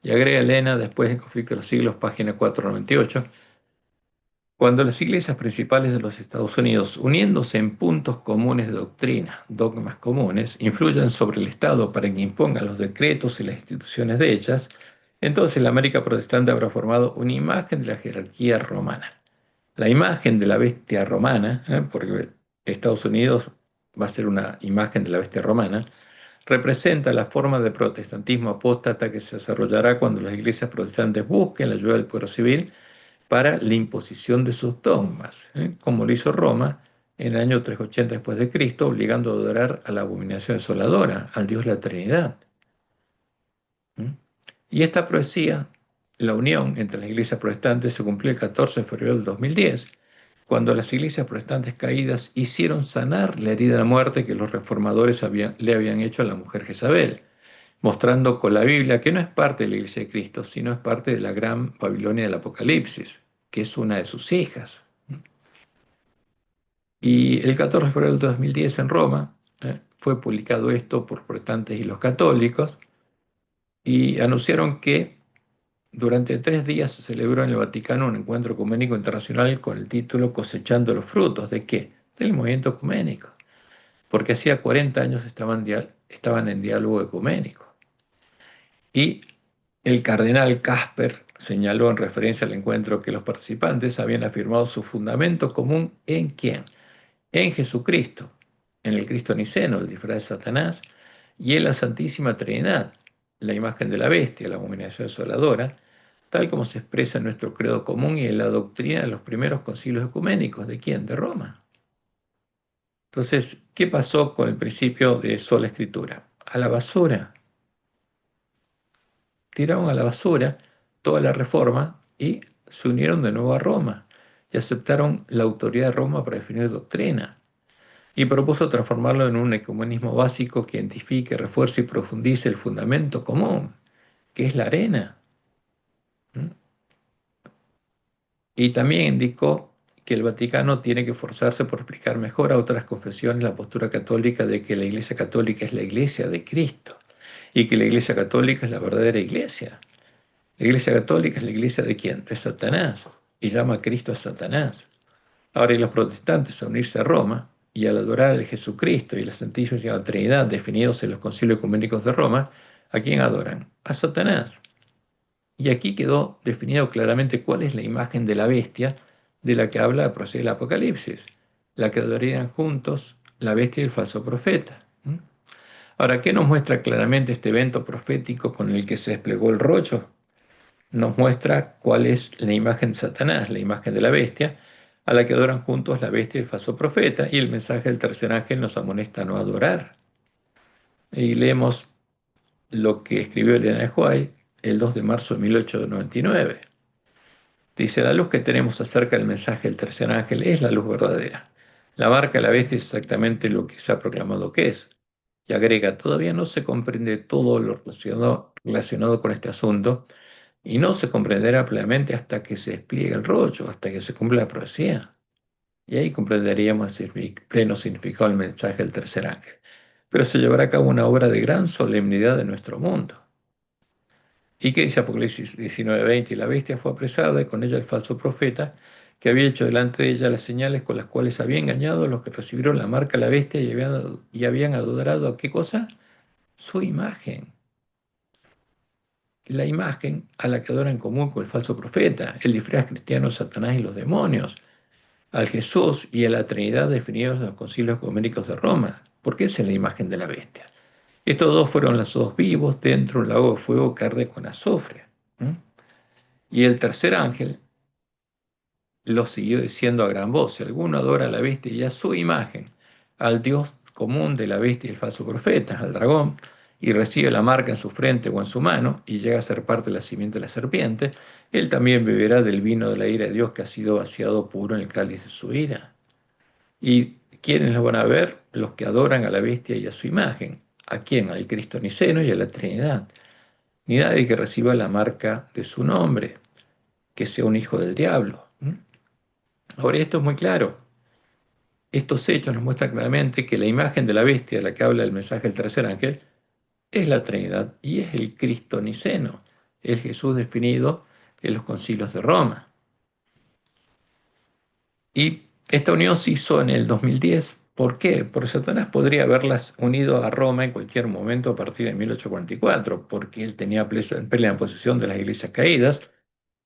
Y agrega Elena, después del conflicto de los siglos, página 498, cuando las iglesias principales de los Estados Unidos, uniéndose en puntos comunes de doctrina, dogmas comunes, influyen sobre el Estado para que impongan los decretos y las instituciones de ellas, Entonces la América protestante habrá formado una imagen de la jerarquía romana. La imagen de la bestia romana, porque Estados Unidos va a ser una imagen de la bestia romana, representa la forma de protestantismo apóstata que se desarrollará cuando las iglesias protestantes busquen la ayuda del pueblo civil para la imposición de sus dogmas, como lo hizo Roma en el año 380 después de Cristo, obligando a adorar a la abominación desoladora, al Dios de la Trinidad. ¿Mm? Y esta profecía, la unión entre las iglesias protestantes, se cumplió el 14 de febrero del 2010, cuando las iglesias protestantes caídas hicieron sanar la herida de muerte que los reformadores le habían hecho a la mujer Jezabel, mostrando con la Biblia que no es parte de la iglesia de Cristo, sino es parte de la gran Babilonia del Apocalipsis, que es una de sus hijas. Y el 14 de febrero del 2010 en Roma fue publicado esto por protestantes y los católicos, y anunciaron que durante 3 días se celebró en el Vaticano un encuentro ecuménico internacional con el título Cosechando los frutos. ¿De qué? Del movimiento ecuménico, porque hacía 40 años estaban en diálogo ecuménico. Y el cardenal Casper señaló en referencia al encuentro que los participantes habían afirmado su fundamento común ¿en quién? En Jesucristo, en el Cristo niceno, el disfraz de Satanás, y en la Santísima Trinidad, la imagen de la bestia, la abominación desoladora, tal como se expresa en nuestro credo común y en la doctrina de los primeros concilios ecuménicos. ¿De quién? De Roma. Entonces, ¿qué pasó con el principio de sola escritura? A la basura. Tiraron a la basura toda la reforma y se unieron de nuevo a Roma y aceptaron la autoridad de Roma para definir doctrina. Y propuso transformarlo en un ecumenismo básico que identifique, refuerce y profundice el fundamento común, que es la arena. ¿Mm? Y también indicó que el Vaticano tiene que esforzarse por explicar mejor a otras confesiones la postura católica de que la Iglesia Católica es la Iglesia de Cristo y que la Iglesia Católica es la verdadera Iglesia. La Iglesia Católica es la Iglesia de quién? De Satanás, y llama a Cristo a Satanás. Ahora, y los protestantes a unirse a Roma y al adorar al Jesucristo y la Santísima Trinidad definidos en los concilios ecuménicos de Roma, ¿a quién adoran? A Satanás. Y aquí quedó definido claramente cuál es la imagen de la bestia de la que habla el profecía del Apocalipsis, la que adorarían juntos la bestia y el falso profeta. ¿Mm? Ahora, ¿qué nos muestra claramente este evento profético con el que se desplegó el rollo? Nos muestra cuál es la imagen de Satanás, la imagen de la bestia, a la que adoran juntos la bestia y el falso profeta, y el mensaje del tercer ángel nos amonesta a no adorar. Y leemos lo que escribió Elena de White el 2 de marzo de 1899. Dice: la luz que tenemos acerca del mensaje del tercer ángel es la luz verdadera. La marca de la bestia es exactamente lo que se ha proclamado que es. Y agrega: todavía no se comprende todo lo relacionado con este asunto, y no se comprenderá plenamente hasta que se despliegue el rollo, hasta que se cumpla la profecía. Y ahí comprenderíamos el pleno significado del mensaje del tercer ángel. Pero se llevará a cabo una obra de gran solemnidad en nuestro mundo. ¿Y qué dice Apocalipsis 19:20? Y la bestia fue apresada, y con ella el falso profeta, que había hecho delante de ella las señales con las cuales había engañado a los que recibieron la marca de la bestia y habían adorado ¿a qué cosa? Su imagen. La imagen a la que adora en común con el falso profeta, el disfraz cristiano, Satanás y los demonios, al Jesús y a la Trinidad definidos en los concilios ecuménicos de Roma, porque esa es la imagen de la bestia. Estos dos fueron lanzados vivos dentro de un lago de fuego que arde con azufre. ¿Mm? Y el tercer ángel lo siguió diciendo a gran voz: si alguno adora a la bestia y a su imagen, al Dios común de la bestia y el falso profeta, al dragón, y recibe la marca en su frente o en su mano, y llega a ser parte de la simiente de la serpiente, él también beberá del vino de la ira de Dios que ha sido vaciado puro en el cáliz de su ira. ¿Y quiénes lo van a ver? Los que adoran a la bestia y a su imagen. ¿A quién? Al Cristo niceno y a la Trinidad. Ni nadie que reciba la marca de su nombre, que sea un hijo del diablo. Ahora, esto es muy claro. Estos hechos nos muestran claramente que la imagen de la bestia de la que habla el mensaje del tercer ángel es la Trinidad y es el Cristo niceno, el Jesús definido en los concilios de Roma. Y esta unión se hizo en el 2010 ¿Por qué? Porque Satanás podría haberlas unido a Roma en cualquier momento a partir de 1844, porque él tenía plena posesión de las iglesias caídas,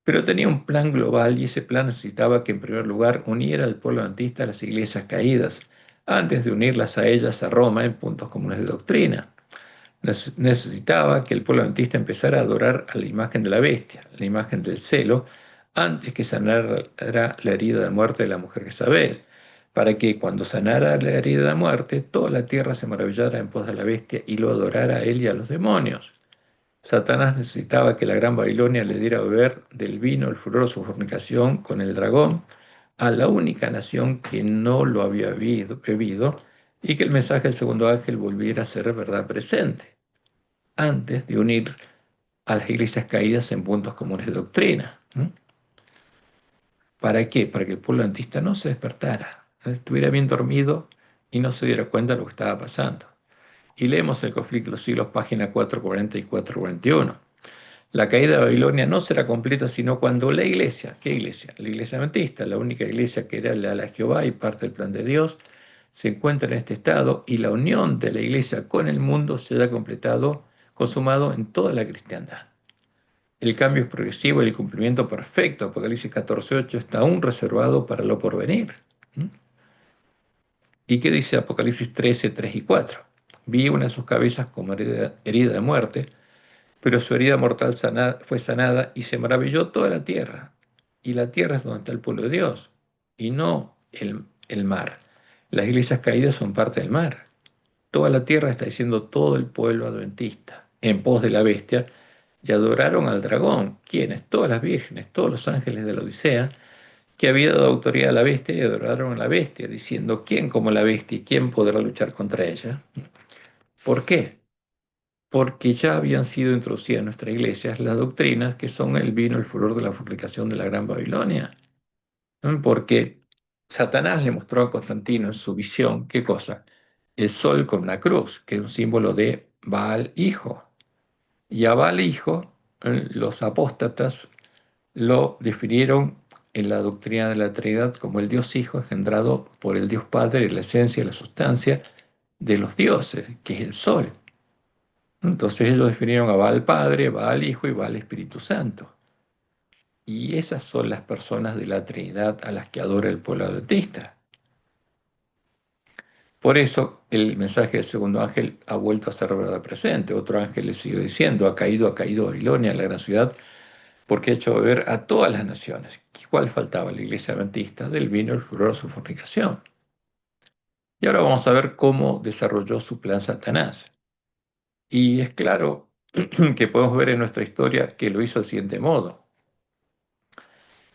pero tenía un plan global y ese plan necesitaba que en primer lugar uniera al pueblo adventista a las iglesias caídas, antes de unirlas a ellas a Roma en puntos comunes de doctrina. Necesitaba que el pueblo adventista empezara a adorar a la imagen de la bestia, la imagen del celo, antes que sanara la herida de muerte de la mujer Jezabel, para que cuando sanara la herida de muerte, toda la tierra se maravillara en pos de la bestia y lo adorara a él y a los demonios. Satanás necesitaba que la gran Babilonia le diera a beber del vino, el furor de su fornicación con el dragón, a la única nación que no lo había bebido, y que el mensaje del segundo ángel volviera a ser verdad presente, antes de unir a las iglesias caídas en puntos comunes de doctrina. ¿Para qué? Para que el pueblo adventista no se despertara, estuviera bien dormido y no se diera cuenta de lo que estaba pasando. Y leemos el conflicto de los siglos, página 440 y 441. La caída de Babilonia no será completa sino cuando la iglesia, ¿qué iglesia? La iglesia adventista, la única iglesia que era leal a Jehová y parte del plan de Dios, se encuentra en este estado y la unión de la iglesia con el mundo se haya completado, consumado en toda la cristiandad. El cambio es progresivo y el cumplimiento perfecto, Apocalipsis 14:8, está aún reservado para lo porvenir. ¿Mm? ¿Y qué dice Apocalipsis 13:3 y 4? Vi una de sus cabezas como herida de muerte, pero su herida mortal fue sanada y se maravilló toda la tierra. Y la tierra es donde está el pueblo de Dios, y no el mar. Las iglesias caídas son parte del mar. Toda la tierra está diciendo todo el pueblo adventista, en pos de la bestia, y adoraron al dragón. ¿Quiénes? Todas las vírgenes, todos los ángeles de la Odisea, que había dado autoridad a la bestia y adoraron a la bestia, diciendo, ¿quién como la bestia y quién podrá luchar contra ella? ¿Por qué? Porque ya habían sido introducidas en nuestras iglesias las doctrinas que son el vino, el furor de la fornicación de la Gran Babilonia. ¿No? Porque Satanás le mostró a Constantino en su visión, ¿qué cosa? El sol con una cruz, que es un símbolo de Baal hijo. Y a Baal hijo, los apóstatas lo definieron en la doctrina de la Trinidad como el Dios Hijo engendrado por el Dios Padre, la esencia y la sustancia de los dioses, que es el sol. Entonces ellos definieron a Baal Padre, Baal Hijo y Baal Espíritu Santo. Y esas son las personas de la Trinidad a las que adora el pueblo adventista. Por eso el mensaje del segundo ángel ha vuelto a ser verdad presente. Otro ángel le sigue diciendo, ha caído Babilonia, la gran ciudad, porque ha hecho beber a todas las naciones. ¿Cuál faltaba? La iglesia adventista, del vino, el furor, su fornicación. Y ahora vamos a ver cómo desarrolló su plan Satanás. Y es claro que podemos ver en nuestra historia que lo hizo del siguiente modo.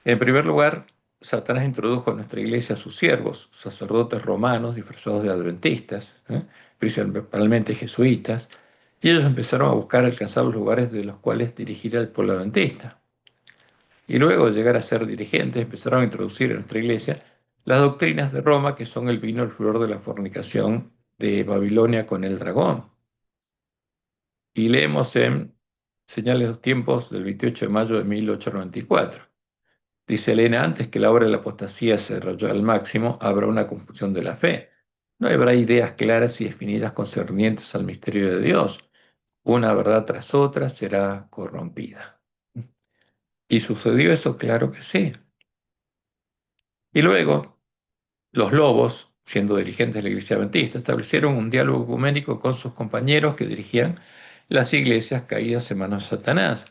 En primer lugar, Satanás introdujo a nuestra iglesia a sus siervos, sacerdotes romanos disfrazados de adventistas, principalmente jesuitas, y ellos empezaron a buscar alcanzar los lugares de los cuales dirigir al pueblo adventista. Y luego de llegar a ser dirigentes, empezaron a introducir en nuestra iglesia las doctrinas de Roma, que son el vino, el furor de la fornicación de Babilonia con el dragón. Y leemos en Señales de los Tiempos del 28 de mayo de 1894. Dice Elena, antes que la obra de la apostasía se desarrolle al máximo, habrá una confusión de la fe. No habrá ideas claras y definidas concernientes al misterio de Dios. Una verdad tras otra será corrompida. ¿Y sucedió eso? Claro que sí. Y luego, los lobos, siendo dirigentes de la Iglesia Adventista, establecieron un diálogo ecuménico con sus compañeros que dirigían las iglesias caídas en manos de Satanás,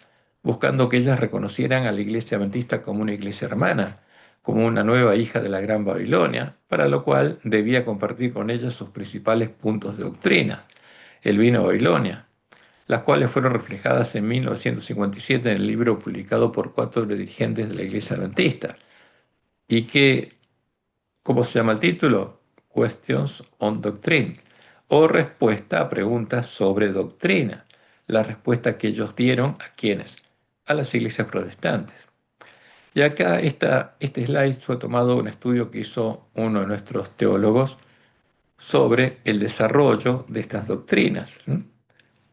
buscando que ellas reconocieran a la Iglesia Adventista como una iglesia hermana, como una nueva hija de la Gran Babilonia, para lo cual debía compartir con ellas sus principales puntos de doctrina, el vino de Babilonia, las cuales fueron reflejadas en 1957 en el libro publicado por 4 dirigentes de la Iglesia Adventista, y que, ¿cómo se llama el título? Questions on Doctrine, o respuesta a preguntas sobre doctrina. La respuesta que ellos dieron a quiénes, a las iglesias protestantes. Y acá este slide fue tomado de un estudio que hizo uno de nuestros teólogos sobre el desarrollo de estas doctrinas.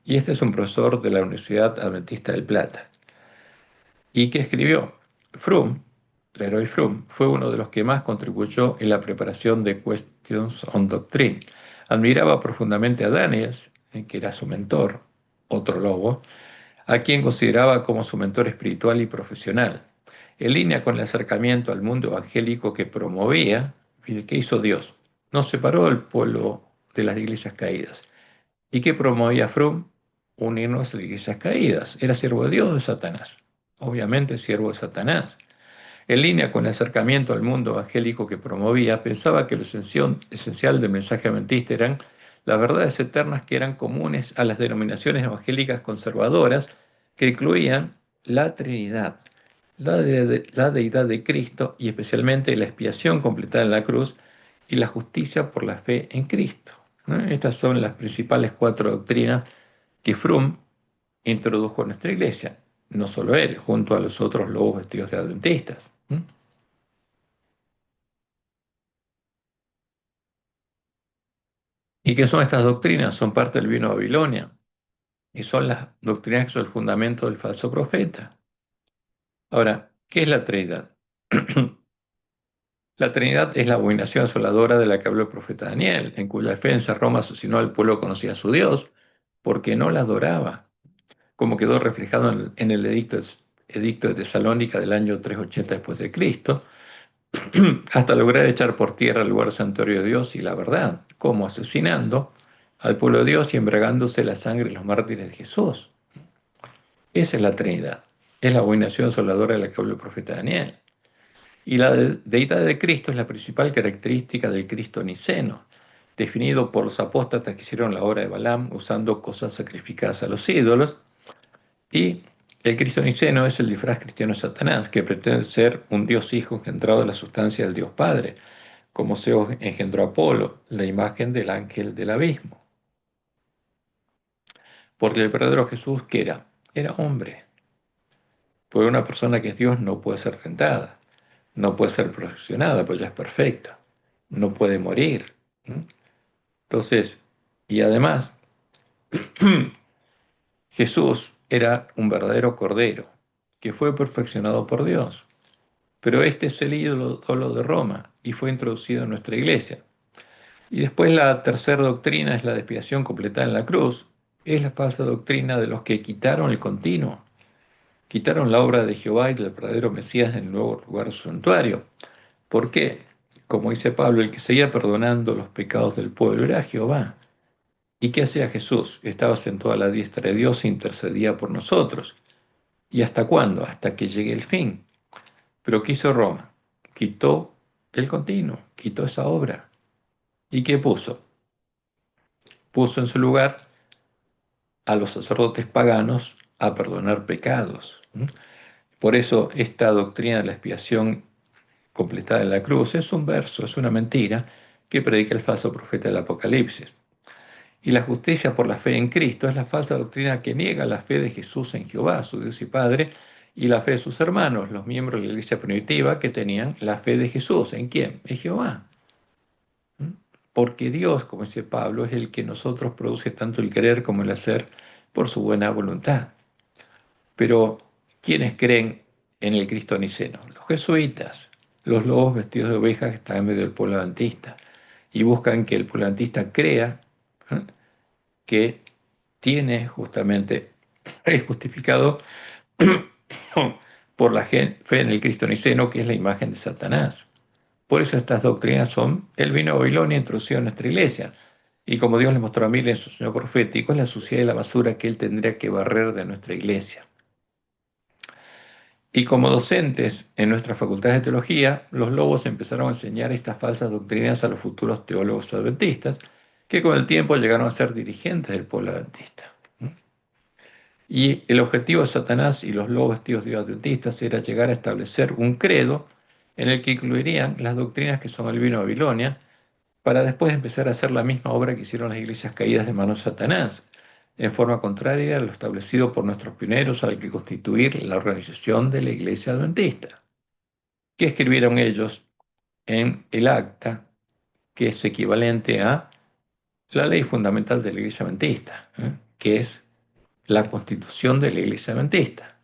Y este es un profesor de la Universidad Adventista del Plata. ¿Y qué escribió? Fromm Leroy Froome, fue uno de los que más contribuyó en la preparación de Questions on Doctrine. Admiraba profundamente a Daniels, que era su mentor, otro lobo, a quien consideraba como su mentor espiritual y profesional. En línea con el acercamiento al mundo evangélico que promovía, y que hizo Dios, no separó el pueblo de las iglesias caídas. ¿Y qué promovía Froome? Unirnos a las iglesias caídas. ¿Era siervo de Dios o de Satanás? Obviamente siervo de Satanás. En línea con el acercamiento al mundo evangélico que promovía, pensaba que lo esencial del mensaje adventista eran las verdades eternas que eran comunes a las denominaciones evangélicas conservadoras, que incluían la Trinidad, la deidad de Cristo y especialmente la expiación completada en la cruz y la justicia por la fe en Cristo, ¿no? Estas son las principales cuatro doctrinas que Froome introdujo en nuestra iglesia, no solo él, junto a los otros lobos vestidos de adventistas. ¿Y qué son estas doctrinas? Son parte del vino de Babilonia y son las doctrinas que son el fundamento del falso profeta. Ahora, ¿qué es la Trinidad? La Trinidad es la abominación asoladora de la que habló el profeta Daniel, en cuya defensa Roma asesinó al pueblo que conocía a su Dios porque no la adoraba, como quedó reflejado en el edicto de Tesalónica del año 380 después de Cristo, hasta lograr echar por tierra el lugar santuario de Dios y la verdad, como asesinando al pueblo de Dios y embriagándose la sangre de los mártires de Jesús. Esa es la Trinidad. Es la abominación asoladora de la que habló el profeta Daniel. Y la deidad de Cristo es la principal característica del Cristo niceno, definido por los apóstatas que hicieron la obra de Balaam usando cosas sacrificadas a los ídolos. Y el Cristo niceno es el disfraz cristiano de Satanás, que pretende ser un Dios Hijo engendrado de la sustancia del Dios Padre, como Zeus engendró a Apolo, la imagen del ángel del abismo. Porque el verdadero Jesús, ¿qué era? Era hombre. Porque una persona que es Dios no puede ser tentada, no puede ser perfeccionada, pues ya es perfecta, no puede morir. ¿Mm? Entonces, y además, Jesús era un verdadero cordero que fue perfeccionado por Dios. Pero este es el ídolo de Roma y fue introducido en nuestra iglesia. Y después la tercera doctrina es la de expiación completada en la cruz. Es la falsa doctrina de los que quitaron el continuo, quitaron la obra de Jehová y del verdadero Mesías en el nuevo lugar de su santuario. ¿Por qué? Como dice Pablo, el que seguía perdonando los pecados del pueblo era Jehová. ¿Y qué hacía Jesús? Estaba sentado a la diestra de Dios e intercedía por nosotros. ¿Y hasta cuándo? Hasta que llegue el fin. Pero ¿qué hizo Roma? Quitó el continuo, quitó esa obra. ¿Y qué puso? Puso en su lugar a los sacerdotes paganos a perdonar pecados. Por eso esta doctrina de la expiación completada en la cruz es un verso, es una mentira que predica el falso profeta del Apocalipsis. Y la justicia por la fe en Cristo es la falsa doctrina que niega la fe de Jesús en Jehová, su Dios y Padre, y la fe de sus hermanos, los miembros de la iglesia primitiva que tenían la fe de Jesús. ¿En quién? En Jehová. Porque Dios, como dice Pablo, es el que nosotros produce tanto el querer como el hacer por su buena voluntad. Pero, ¿quiénes creen en el Cristo niceno? Los jesuitas, los lobos vestidos de ovejas que están en medio del pueblo adventista y buscan que el pueblo adventista crea, ¿eh?, que tiene justamente, es justificado por la fe en el Cristo niceno, que es la imagen de Satanás. Por eso estas doctrinas son el vino de Babilonia introducido en nuestra iglesia. Y como Dios le mostró a Mil en su sueño profético, es la suciedad y la basura que Él tendría que barrer de nuestra iglesia. Y como docentes en nuestras facultades de teología, los lobos empezaron a enseñar estas falsas doctrinas a los futuros teólogos adventistas, que con el tiempo llegaron a ser dirigentes del pueblo adventista. Y el objetivo de Satanás y los lobos vestidos de adventistas era llegar a establecer un credo en el que incluirían las doctrinas que son el vino de Babilonia, para después empezar a hacer la misma obra que hicieron las iglesias caídas de manos de Satanás, en forma contraria a lo establecido por nuestros pioneros al que constituir la organización de la iglesia adventista. ¿Qué escribieron ellos en el acta, que es equivalente a la ley fundamental de la iglesia adventista, que es la constitución de la iglesia adventista?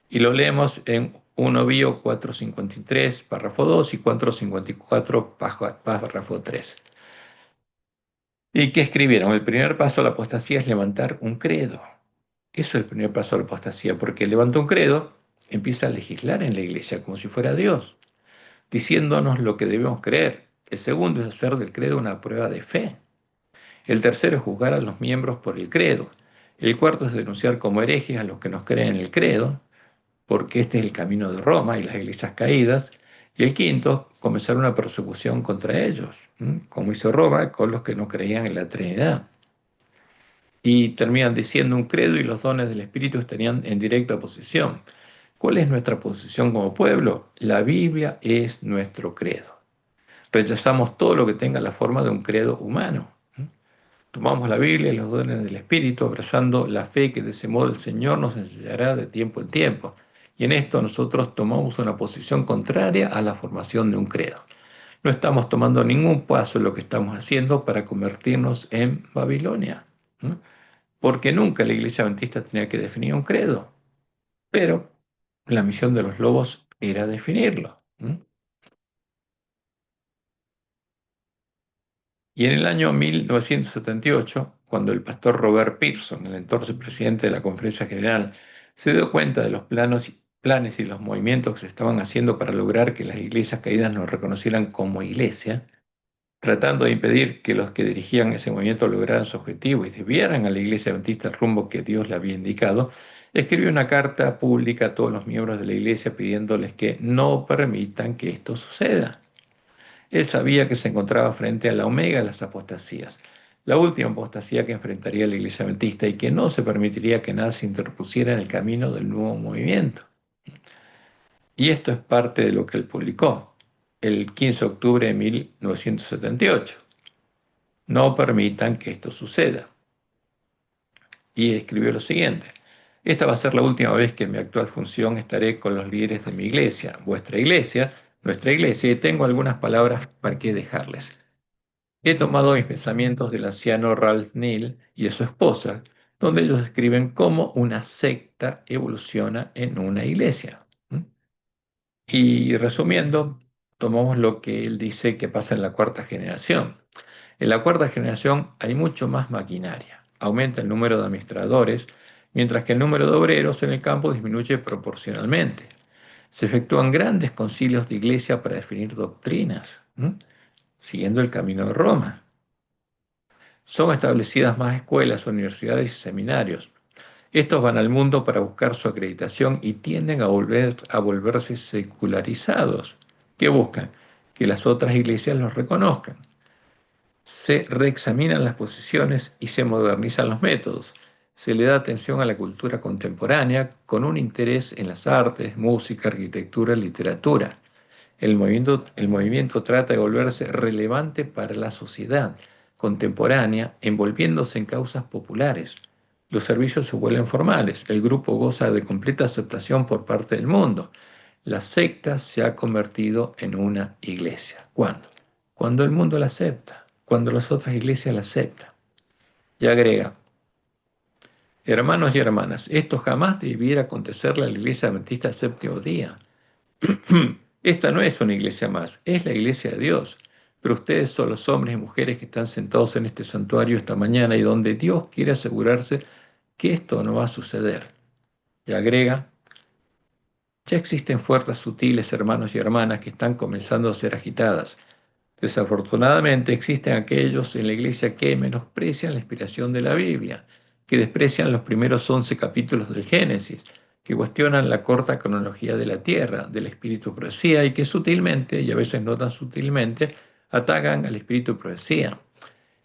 Y lo leemos en 1 Bio 453, párrafo 2 y 454, párrafo 3. ¿Y qué escribieron? El primer paso a la apostasía es levantar un credo. Eso es el primer paso a la apostasía, porque levanta un credo, empieza a legislar en la iglesia como si fuera Dios, diciéndonos lo que debemos creer. El segundo es hacer del credo una prueba de fe. El tercero es juzgar a los miembros por el credo. El cuarto es denunciar como herejes a los que nos creen en el credo, porque este es el camino de Roma y las iglesias caídas. Y el quinto, comenzar una persecución contra ellos, como hizo Roma con los que no creían en la Trinidad. Y terminan diciendo un credo y los dones del Espíritu estarían en directa oposición. ¿Cuál es nuestra posición como pueblo? La Biblia es nuestro credo. Rechazamos todo lo que tenga la forma de un credo humano. Tomamos la Biblia y los dones del Espíritu, abrazando la fe que de ese modo el Señor nos enseñará de tiempo en tiempo. Y en esto nosotros tomamos una posición contraria a la formación de un credo. No estamos tomando ningún paso en lo que estamos haciendo para convertirnos en Babilonia, ¿no? Porque nunca la Iglesia Adventista tenía que definir un credo, pero la misión de los lobos era definirlo, ¿no? Y en el año 1978, cuando el pastor Robert Pearson, el entonces presidente de la Conferencia General, se dio cuenta de los planes y los movimientos que se estaban haciendo para lograr que las iglesias caídas nos reconocieran como iglesia, tratando de impedir que los que dirigían ese movimiento lograran su objetivo y desviaran a la iglesia adventista el rumbo que Dios le había indicado, escribió una carta pública a todos los miembros de la iglesia pidiéndoles que no permitan que esto suceda. Él sabía que se encontraba frente a la omega de las apostasías, la última apostasía que enfrentaría la iglesia adventista y que no se permitiría que nada se interpusiera en el camino del nuevo movimiento. Y esto es parte de lo que él publicó el 15 de octubre de 1978. No permitan que esto suceda. Y escribió lo siguiente: esta va a ser la última vez que en mi actual función estaré con los líderes de mi iglesia, vuestra iglesia, nuestra iglesia, y tengo algunas palabras para que dejarles. He tomado mis pensamientos del anciano Ralph Neal y de su esposa, donde ellos describen cómo una secta evoluciona en una iglesia. Y resumiendo, tomamos lo que él dice que pasa en la cuarta generación. En la cuarta generación hay mucho más maquinaria. Aumenta el número de administradores, mientras que el número de obreros en el campo disminuye proporcionalmente. Se efectúan grandes concilios de iglesia para definir doctrinas, siguiendo el camino de Roma. Son establecidas más escuelas, universidades y seminarios. Estos van al mundo para buscar su acreditación y tienden a volverse secularizados. ¿Qué buscan? Que las otras iglesias los reconozcan. Se reexaminan las posiciones y se modernizan los métodos. Se le da atención a la cultura contemporánea con un interés en las artes, música, arquitectura, literatura. El movimiento trata de volverse relevante para la sociedad contemporánea, envolviéndose en causas populares. Los servicios se vuelven formales, el grupo goza de completa aceptación por parte del mundo. La secta se ha convertido en una iglesia. ¿Cuándo? Cuando el mundo la acepta, cuando las otras iglesias la aceptan. Y agrega: hermanos y hermanas, esto jamás debiera acontecerle a la iglesia adventista del séptimo día. Esta no es una iglesia más, es la iglesia de Dios. Pero ustedes son los hombres y mujeres que están sentados en este santuario esta mañana y donde Dios quiere asegurarse que esto no va a suceder. Y agrega: ya existen fuerzas sutiles, hermanos y hermanas, que están comenzando a ser agitadas. Desafortunadamente existen aquellos en la iglesia que menosprecian la inspiración de la Biblia, que desprecian los primeros 11 capítulos del Génesis, que cuestionan la corta cronología de la tierra, del espíritu de profecía, y que sutilmente, y a veces no tan sutilmente, atacan al espíritu de profecía.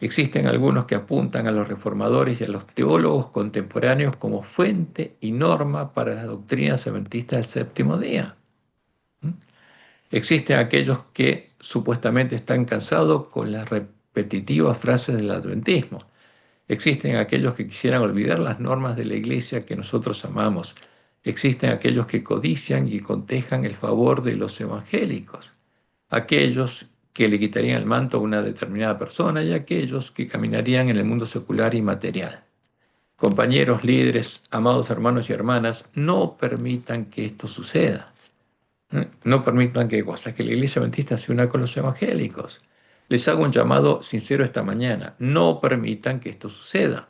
Existen algunos que apuntan a los reformadores y a los teólogos contemporáneos como fuente y norma para las doctrinas adventistas del séptimo día. Existen aquellos que supuestamente están cansados con las repetitivas frases del adventismo. Existen aquellos que quisieran olvidar las normas de la iglesia que nosotros amamos. Existen aquellos que codician y contejan el favor de los evangélicos. Aquellos que le quitarían el manto a una determinada persona y aquellos que caminarían en el mundo secular y material. Compañeros, líderes, amados hermanos y hermanas, no permitan que esto suceda. No permitan que cosas, que la iglesia adventista se una con los evangélicos. Les hago un llamado sincero esta mañana. No permitan que esto suceda.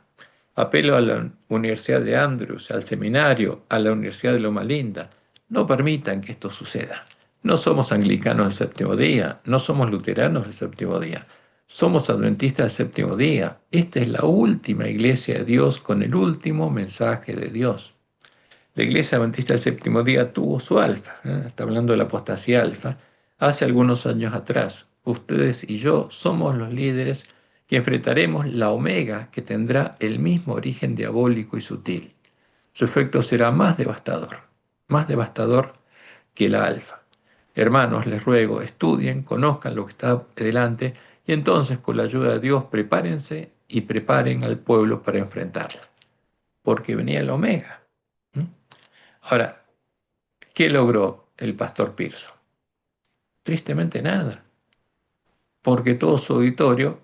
Apelo a la Universidad de Andrews, al seminario, a la Universidad de Loma Linda. No permitan que esto suceda. No somos anglicanos del séptimo día, no somos luteranos del séptimo día. Somos adventistas del séptimo día. Esta es la última iglesia de Dios con el último mensaje de Dios. La Iglesia Adventista del Séptimo Día tuvo su alfa, está hablando de la apostasía alfa, hace algunos años atrás. Ustedes y yo somos los líderes que enfrentaremos la omega, que tendrá el mismo origen diabólico y sutil. Su efecto será más devastador que la alfa. Hermanos, les ruego, estudien, conozcan lo que está delante y entonces con la ayuda de Dios prepárense y preparen al pueblo para enfrentarla, porque venía la omega. ¿Mm? Ahora, ¿qué logró el pastor Pearson? Tristemente nada, porque todo su auditorio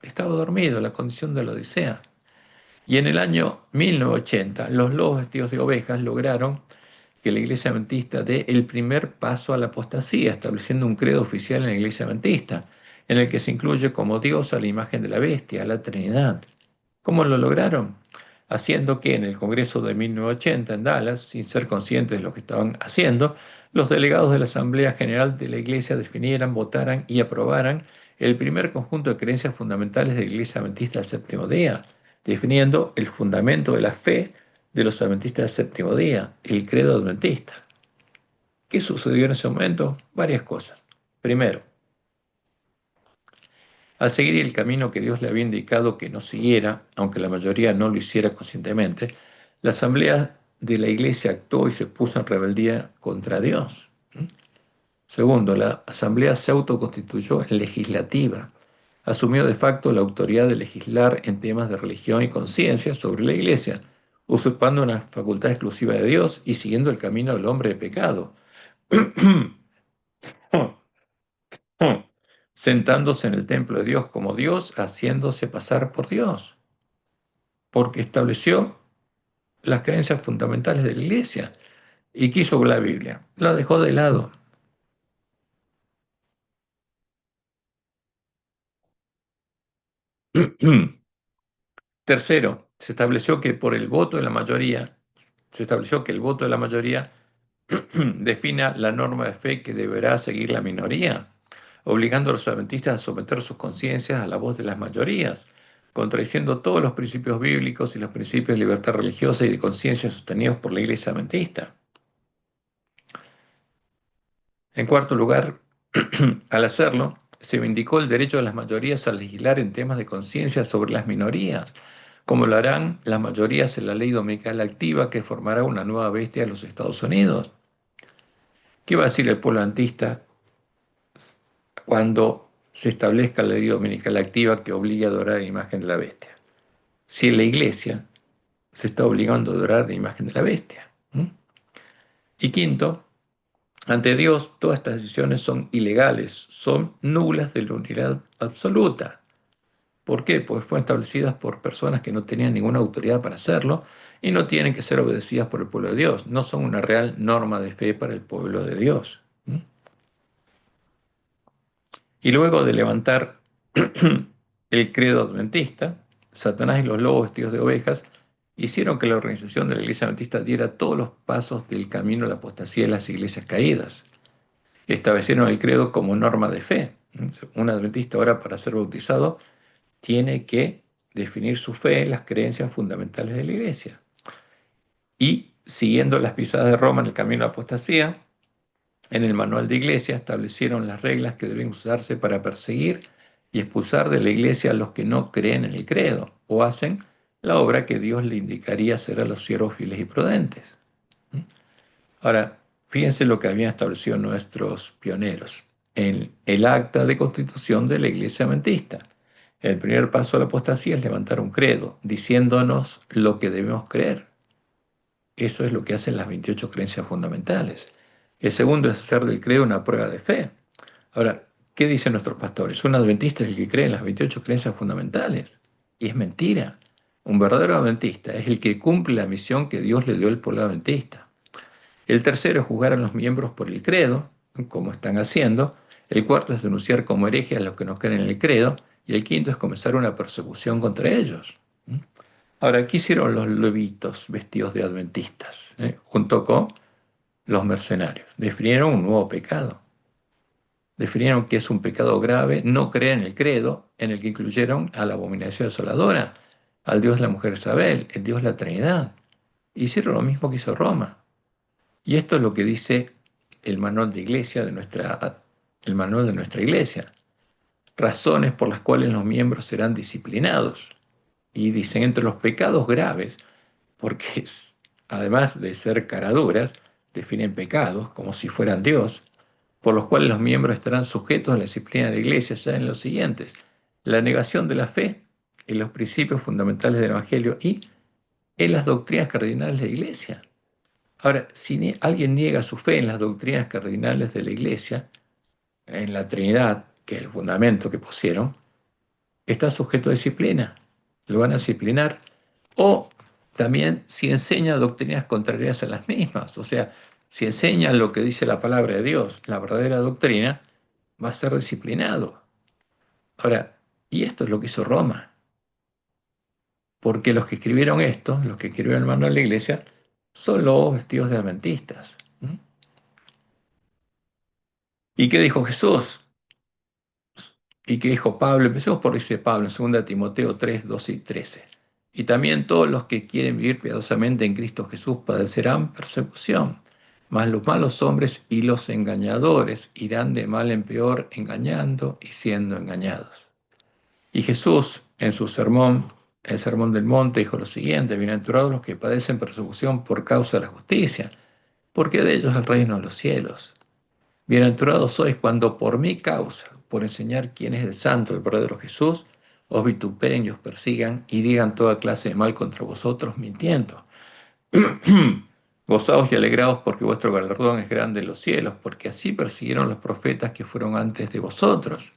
estaba dormido, la condición de la Odisea. Y en el año 1980, los lobos vestidos de ovejas lograron que la iglesia adventista dé el primer paso a la apostasía, estableciendo un credo oficial en la iglesia adventista, en el que se incluye como Dios a la imagen de la bestia, a la Trinidad. ¿Cómo lo lograron? Haciendo que en el Congreso de 1980 en Dallas, sin ser conscientes de lo que estaban haciendo, los delegados de la Asamblea General de la Iglesia definieran, votaran y aprobaran el primer conjunto de creencias fundamentales de la Iglesia Adventista del Séptimo Día, definiendo el fundamento de la fe de los Adventistas del Séptimo Día, el credo adventista. ¿Qué sucedió en ese momento? Varias cosas. Primero, al seguir el camino que Dios le había indicado que no siguiera, aunque la mayoría no lo hiciera conscientemente, la asamblea de la iglesia actuó y se puso en rebeldía contra Dios. Segundo, la asamblea se autoconstituyó en legislativa, asumió de facto la autoridad de legislar en temas de religión y conciencia sobre la iglesia, usurpando una facultad exclusiva de Dios y siguiendo el camino del hombre de pecado. Sentándose en el templo de Dios como Dios, haciéndose pasar por Dios, porque estableció las creencias fundamentales de la iglesia. ¿Y quiso con la Biblia? La dejó de lado. Tercero, se estableció que el voto de la mayoría defina la norma de fe que deberá seguir la minoría, obligando a los adventistas a someter sus conciencias a la voz de las mayorías, contradiciendo todos los principios bíblicos y los principios de libertad religiosa y de conciencia sostenidos por la Iglesia adventista. En cuarto lugar, al hacerlo, se vindicó el derecho de las mayorías a legislar en temas de conciencia sobre las minorías, como lo harán las mayorías en la ley dominical activa que formará una nueva bestia de los Estados Unidos. ¿Qué va a decir el pueblo adventista cuando se establezca la ley dominical activa que obligue a adorar la imagen de la bestia? Si la iglesia se está obligando a adorar la imagen de la bestia. Y quinto, ante Dios todas estas decisiones son ilegales, son nulas de la unidad absoluta. ¿Por qué? Pues fueron establecidas por personas que no tenían ninguna autoridad para hacerlo y no tienen que ser obedecidas por el pueblo de Dios. No son una real norma de fe para el pueblo de Dios. Y luego de levantar el credo adventista, Satanás y los lobos vestidos de ovejas hicieron que la organización de la iglesia adventista diera todos los pasos del camino a la apostasía de las iglesias caídas. Establecieron el credo como norma de fe. Un adventista ahora para ser bautizado tiene que definir su fe en las creencias fundamentales de la iglesia. Y siguiendo las pisadas de Roma en el camino a la apostasía, en el manual de iglesia establecieron las reglas que deben usarse para perseguir y expulsar de la iglesia a los que no creen en el credo o hacen la obra que Dios le indicaría hacer a los siervos fieles y prudentes. Ahora, fíjense lo que habían establecido nuestros pioneros en el acta de constitución de la iglesia adventista. El primer paso a la apostasía es levantar un credo, diciéndonos lo que debemos creer. Eso es lo que hacen las 28 creencias fundamentales. El segundo es hacer del credo una prueba de fe. Ahora, ¿qué dicen nuestros pastores? Un adventista es el que cree en las 28 creencias fundamentales. Y es mentira. Un verdadero adventista es el que cumple la misión que Dios le dio al pueblo adventista. El tercero es juzgar a los miembros por el credo, como están haciendo. El cuarto es denunciar como herejes a los que no creen en el credo. Y el quinto es comenzar una persecución contra ellos. Ahora, ¿qué hicieron los levitos vestidos de adventistas, junto con los mercenarios? Definieron un nuevo pecado. Definieron que es un pecado grave no creer en el credo, en el que incluyeron a la abominación desoladora, al Dios de la mujer Isabel, el Dios de la Trinidad. Hicieron lo mismo que hizo Roma. Y esto es lo que dice el manual de iglesia el manual de nuestra iglesia. Razones por las cuales los miembros serán disciplinados. Y dicen entre los pecados graves, porque además de ser caraduras, definen pecados como si fueran Dios, por los cuales los miembros estarán sujetos a la disciplina de la iglesia, ya en los siguientes: la negación de la fe en los principios fundamentales del Evangelio y en las doctrinas cardinales de la iglesia. Ahora, si alguien niega su fe en las doctrinas cardinales de la iglesia, en la Trinidad, que es el fundamento que pusieron, está sujeto a disciplina. Lo van a disciplinar. O también si enseña doctrinas contrarias a las mismas. O sea, si enseña lo que dice la palabra de Dios, la verdadera doctrina, va a ser disciplinado. Ahora, y esto es lo que hizo Roma. Porque los que escribieron esto, los que escribieron el manual de la iglesia, son los vestidos de adventistas. ¿Y qué dijo Jesús? ¿Y qué dijo Pablo? Empecemos por dice Pablo en 2 Timoteo 3, 12 y 13. Y también todos los que quieren vivir piadosamente en Cristo Jesús padecerán persecución. Mas los malos hombres y los engañadores irán de mal en peor, engañando y siendo engañados. Y Jesús, en su sermón, el sermón del monte, dijo lo siguiente: bienaventurados los que padecen persecución por causa de la justicia, porque de ellos es el reino de los cielos. Bienaventurados sois cuando por mi causa, por enseñar quién es el santo, el verdadero Jesús, os vituperen y os persigan y digan toda clase de mal contra vosotros mintiendo. Gozaos y alegraos porque vuestro galardón es grande en los cielos, porque así persiguieron los profetas que fueron antes de vosotros.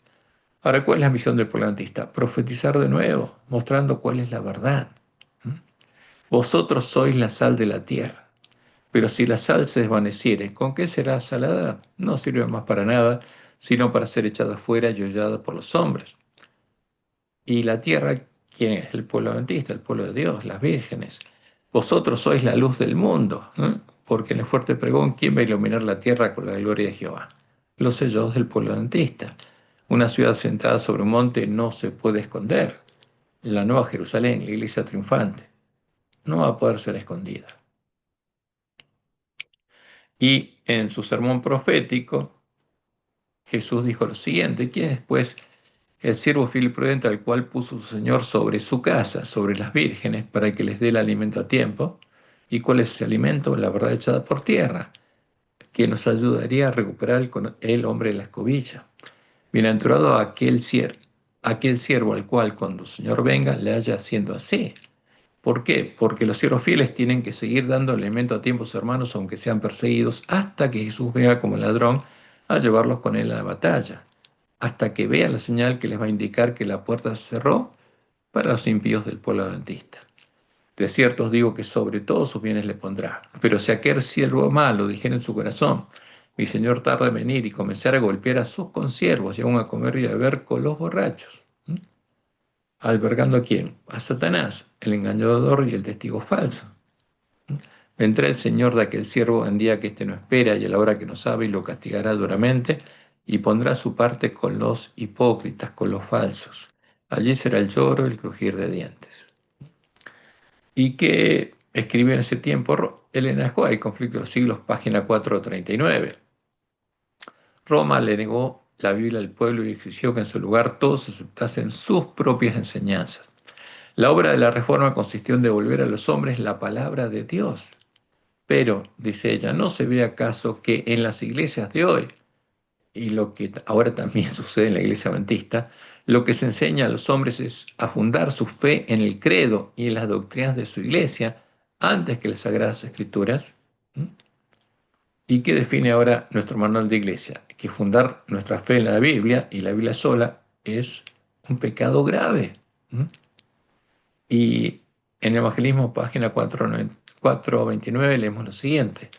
Ahora, ¿cuál es la misión del polantista? Profetizar de nuevo, mostrando cuál es la verdad. Vosotros sois la sal de la tierra. Pero si la sal se desvaneciere, ¿con qué será salada? No sirve más para nada, sino para ser echada fuera y hollada por los hombres. Y la tierra, ¿quién es? El pueblo adventista, el pueblo de Dios, las vírgenes. Vosotros sois la luz del mundo, porque en el fuerte pregón, ¿quién va a iluminar la tierra con la gloria de Jehová? Los sellos del pueblo adventista. Una ciudad sentada sobre un monte no se puede esconder. La Nueva Jerusalén, la iglesia triunfante, no va a poder ser escondida. Y en su sermón profético, Jesús dijo lo siguiente: ¿quién es pues el siervo fiel y prudente al cual puso su Señor sobre su casa, sobre las vírgenes, para que les dé el alimento a tiempo? ¿Y cuál es ese alimento? La verdad echada por tierra, que nos ayudaría a recuperar el hombre de la escobilla. Bienaventurado aquel siervo al cual cuando el Señor venga le haya haciendo así. ¿Por qué? Porque los siervos fieles tienen que seguir dando alimento a tiempo a sus hermanos, aunque sean perseguidos, hasta que Jesús venga como ladrón a llevarlos con él a la batalla, hasta que vea la señal que les va a indicar que la puerta se cerró para los impíos del pueblo adventista. De cierto os digo que sobre todos sus bienes le pondrá. Pero si aquel siervo malo dijera en su corazón: mi señor tarda en venir, y comenzara a golpear a sus consiervos y aún a comer y a beber con los borrachos, ¿albergando a quién? A Satanás, el engañador y el testigo falso. Vendrá el Señor de aquel siervo en día que éste no espera y a la hora que no sabe, y lo castigará duramente, y pondrá su parte con los hipócritas, con los falsos. Allí será el lloro y el crujir de dientes. ¿Y qué escribió en ese tiempo Elena de White, Conflicto de los Siglos, página 439? Roma le negó la Biblia al pueblo y exigió que en su lugar todos aceptasen sus propias enseñanzas. La obra de la reforma consistió en devolver a los hombres la palabra de Dios. Pero, dice ella, ¿no se ve acaso que en las iglesias de hoy, y lo que ahora también sucede en la iglesia adventista, lo que se enseña a los hombres es a fundar su fe en el credo y en las doctrinas de su iglesia antes que las sagradas escrituras? ¿Y qué define ahora nuestro manual de iglesia? Que fundar nuestra fe en la Biblia y la Biblia sola es un pecado grave. Y en el Evangelismo, página 429, leemos lo siguiente: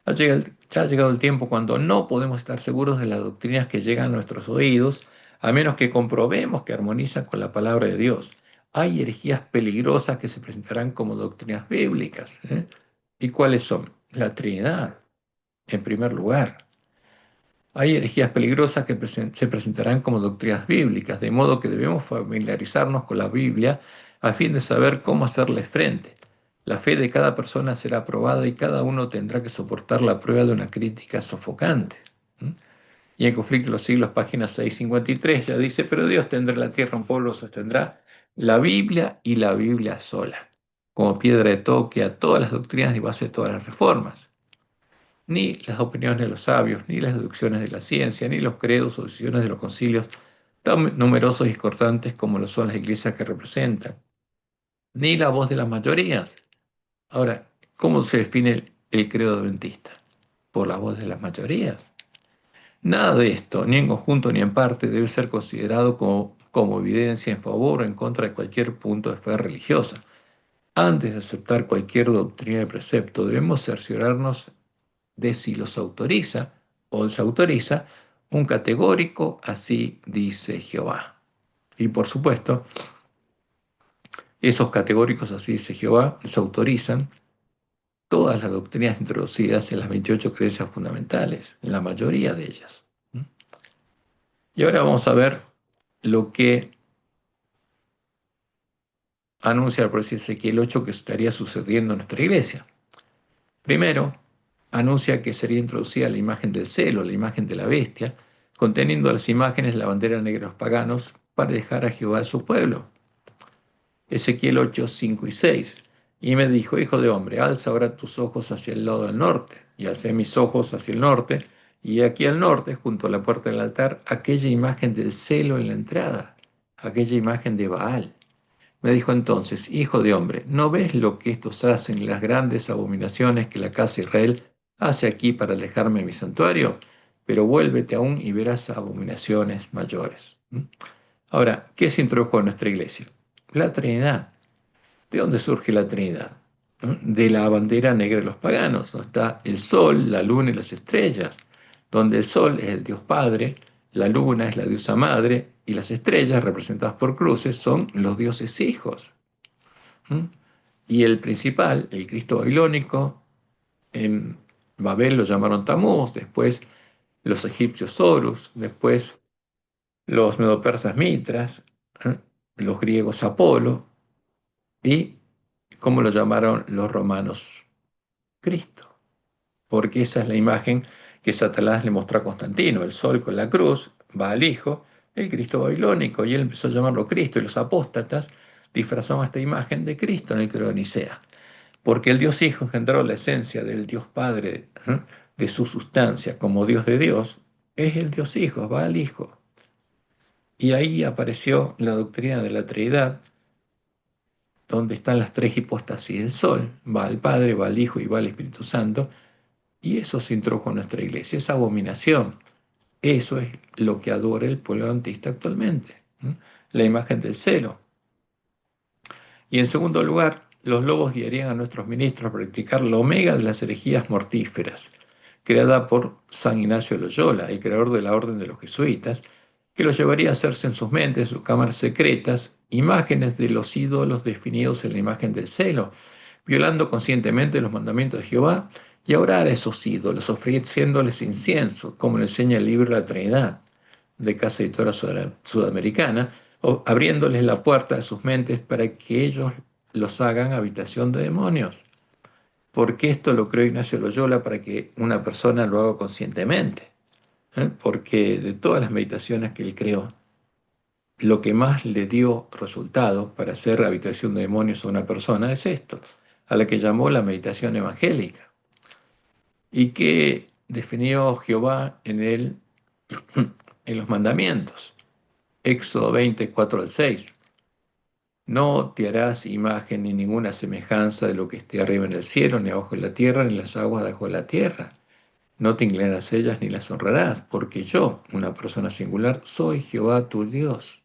Ya ha llegado el tiempo cuando no podemos estar seguros de las doctrinas que llegan a nuestros oídos, a menos que comprobemos que armonizan con la palabra de Dios. Hay herejías peligrosas que se presentarán como doctrinas bíblicas, ¿eh? ¿Y cuáles son? La Trinidad, en primer lugar. Hay herejías peligrosas que se presentarán como doctrinas bíblicas, de modo que debemos familiarizarnos con la Biblia a fin de saber cómo hacerles frente. La fe de cada persona será probada y cada uno tendrá que soportar la prueba de una crítica sofocante. ¿Mm? Y en Conflicto de los Siglos, página 653, ya dice, pero Dios tendrá en la tierra un pueblo, sostendrá la Biblia y la Biblia sola, como piedra de toque a todas las doctrinas y base de todas las reformas. Ni las opiniones de los sabios, ni las deducciones de la ciencia, ni los credos o decisiones de los concilios, tan numerosos y cortantes como lo son las iglesias que representan, ni la voz de las mayorías. Ahora, ¿cómo se define el credo adventista? Por la voz de las mayorías. Nada de esto, ni en conjunto ni en parte, debe ser considerado como evidencia en favor o en contra de cualquier punto de fe religiosa. Antes de aceptar cualquier doctrina y precepto, debemos cerciorarnos de si los autoriza o desautoriza un categórico así dice Jehová. Y por supuesto, esos categóricos así dice Jehová desautorizan todas las doctrinas introducidas en las 28 creencias fundamentales, en la mayoría de ellas. Y ahora vamos a ver lo que anuncia el profeta Ezequiel 8 que estaría sucediendo en nuestra iglesia. Primero, anuncia que sería introducida la imagen del celo, la imagen de la bestia, conteniendo las imágenes de la bandera negra de los paganos para dejar a Jehová de su pueblo. Ezequiel 8, 5 y 6. Y me dijo, hijo de hombre, alza ahora tus ojos hacia el lado del norte. Y alcé mis ojos hacia el norte, y aquí al norte, junto a la puerta del altar, aquella imagen del celo en la entrada, aquella imagen de Baal. Me dijo entonces, hijo de hombre, ¿no ves lo que estos hacen, las grandes abominaciones que la casa de Israel hace aquí para alejarme de mi santuario? Pero vuélvete aún y verás abominaciones mayores. ¿Mm? Ahora, ¿qué se introdujo en nuestra iglesia? La Trinidad. ¿De dónde surge la Trinidad? ¿No? De la bandera negra de los paganos, donde está el sol, la luna y las estrellas, donde el sol es el Dios Padre, la luna es la diosa madre y las estrellas, representadas por cruces, son los dioses hijos. ¿Mm? Y el principal, el Cristo babilónico, en Babel lo llamaron Tamuz, después los egipcios Horus, después los medopersas Mitras, ¿eh? Los griegos Apolo y, como lo llamaron los romanos, Cristo. Porque esa es la imagen que Satanás le mostró a Constantino, el sol con la cruz, va al Hijo, el Cristo babilónico, y él empezó a llamarlo Cristo, y los apóstatas disfrazaron esta imagen de Cristo en el credo de Nicea. Porque el Dios Hijo engendró la esencia del Dios Padre, ¿eh? De su sustancia como Dios de Dios, es el Dios Hijo, va al Hijo. Y ahí apareció la doctrina de la Trinidad, donde están las tres hipóstasis del Sol, va al Padre, va al Hijo y va al Espíritu Santo, y eso se introdujo en nuestra iglesia, esa abominación. Eso es lo que adora el pueblo adventista actualmente, ¿eh? La imagen del celo. Y en segundo lugar, los lobos guiarían a nuestros ministros a practicar la omega de las herejías mortíferas, creada por San Ignacio de Loyola, el creador de la orden de los jesuitas, que los llevaría a hacerse en sus mentes, en sus cámaras secretas, imágenes de los ídolos definidos en la imagen del celo, violando conscientemente los mandamientos de Jehová, y a orar a esos ídolos, ofreciéndoles incienso, como le enseña el libro La Trinidad, de Casa Editora Sudamericana, o abriéndoles la puerta de sus mentes para que ellos los hagan habitación de demonios. Porque esto lo creó Ignacio Loyola para que una persona lo haga conscientemente. Porque de todas las meditaciones que él creó, lo que más le dio resultado para hacer habitación de demonios a una persona es esto, a la que llamó la meditación evangélica, y que definió Jehová en él en los mandamientos. Éxodo 24 al 6. No te harás imagen ni ninguna semejanza de lo que esté arriba en el cielo, ni abajo en la tierra, ni en las aguas debajo de la tierra. No te inclinarás a ellas ni las honrarás, porque yo, una persona singular, soy Jehová tu Dios.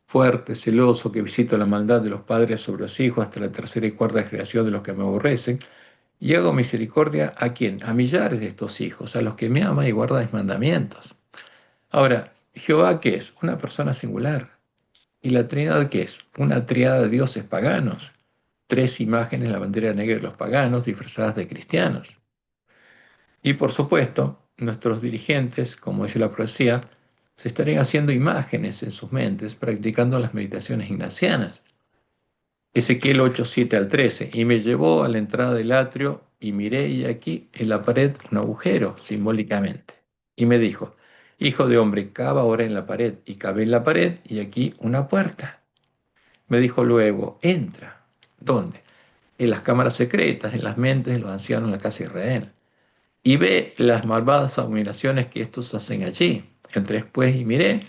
Fuerte, celoso, que visito la maldad de los padres sobre los hijos hasta la tercera y cuarta generación de los que me aborrecen, y hago misericordia ¿a quién? A millares de estos hijos, a los que me aman y guardan mis mandamientos. Ahora, Jehová, ¿qué es? Una persona singular. ¿Y la Trinidad qué es? Una triada de dioses paganos. Tres imágenes en la bandera negra de los paganos disfrazadas de cristianos. Y por supuesto, nuestros dirigentes, como dice la profecía, se estarían haciendo imágenes en sus mentes, practicando las meditaciones ignacianas. Ezequiel 8:7 al 13. Y me llevó a la entrada del atrio y miré y aquí en la pared un agujero, simbólicamente. Y me dijo, hijo de hombre, cava ahora en la pared. Y cavé en la pared y aquí una puerta. Me dijo luego, entra. ¿Dónde? En las cámaras secretas, en las mentes de los ancianos en la casa de Israel. Y ve las malvadas abominaciones que estos hacen allí. Entré después y miré,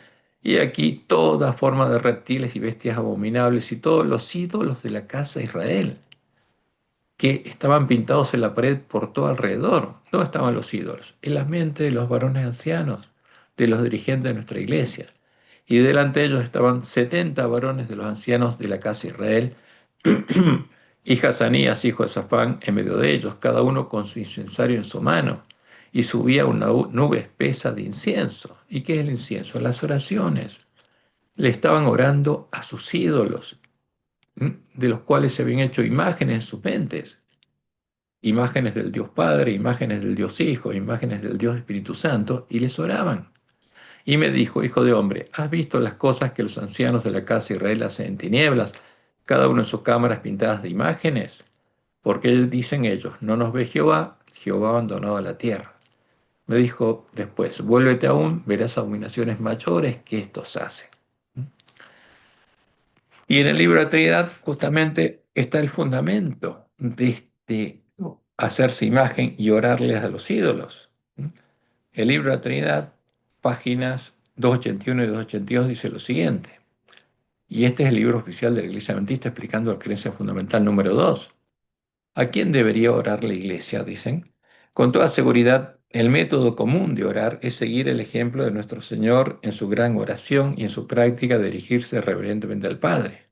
y aquí toda forma de reptiles y bestias abominables y todos los ídolos de la casa de Israel, que estaban pintados en la pared por todo alrededor. ¿Dónde estaban los ídolos? En las mentes de los varones ancianos, de los dirigentes de nuestra iglesia. Y delante de ellos estaban 70 varones de los ancianos de la casa de Israel, y Hazanías, hijo de Safán, en medio de ellos, cada uno con su incensario en su mano. Y subía una nube espesa de incienso. ¿Y qué es el incienso? Las oraciones. Le estaban orando a sus ídolos, de los cuales se habían hecho imágenes en sus mentes. Imágenes del Dios Padre, imágenes del Dios Hijo, imágenes del Dios Espíritu Santo, y les oraban. Y me dijo, hijo de hombre, ¿has visto las cosas que los ancianos de la casa de Israel hacen en tinieblas, cada uno en sus cámaras pintadas de imágenes? Porque dicen ellos, no nos ve Jehová, Jehová ha abandonado la tierra. Me dijo después, vuélvete aún, verás abominaciones mayores que estos hacen. Y en el libro de la Trinidad justamente está el fundamento de este hacerse imagen y orarles a los ídolos. El libro de la Trinidad, páginas 281 y 282, dice lo siguiente. Y este es el libro oficial de la Iglesia Adventista explicando la creencia fundamental número 2. ¿A quién debería orar la Iglesia? Dicen. Con toda seguridad, el método común de orar es seguir el ejemplo de nuestro Señor en su gran oración y en su práctica de dirigirse reverentemente al Padre.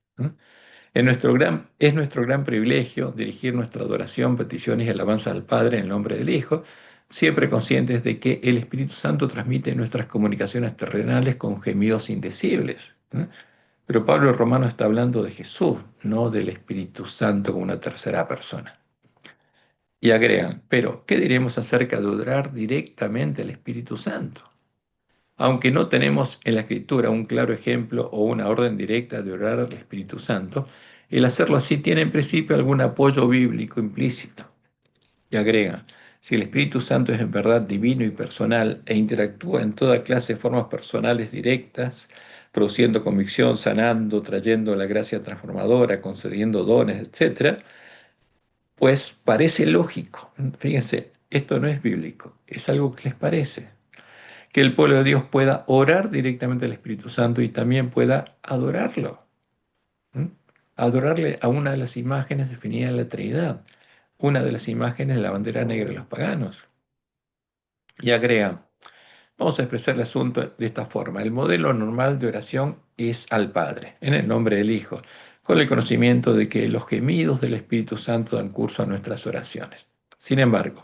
Es nuestro gran privilegio dirigir nuestra adoración, peticiones y alabanzas al Padre en el nombre del Hijo, siempre conscientes de que el Espíritu Santo transmite nuestras comunicaciones terrenales con gemidos indecibles. Pero Pablo el Romano está hablando de Jesús, no del Espíritu Santo como una tercera persona. Y agregan, pero ¿qué diremos acerca de adorar directamente al Espíritu Santo? Aunque no tenemos en la Escritura un claro ejemplo o una orden directa de orar al Espíritu Santo, el hacerlo así tiene en principio algún apoyo bíblico implícito. Y agrega, si el Espíritu Santo es en verdad divino y personal e interactúa en toda clase de formas personales directas, produciendo convicción, sanando, trayendo la gracia transformadora, concediendo dones, etc., pues parece lógico. Fíjense, esto no es bíblico, es algo que les parece que el pueblo de Dios pueda orar directamente al Espíritu Santo y también pueda adorarlo. ¿Mm? Adorarle a una de las imágenes definidas en la Trinidad, una de las imágenes de la bandera negra de los paganos. Y agrega, vamos a expresar el asunto de esta forma. El modelo normal de oración es al Padre, en el nombre del Hijo, con el conocimiento de que los gemidos del Espíritu Santo dan curso a nuestras oraciones. Sin embargo,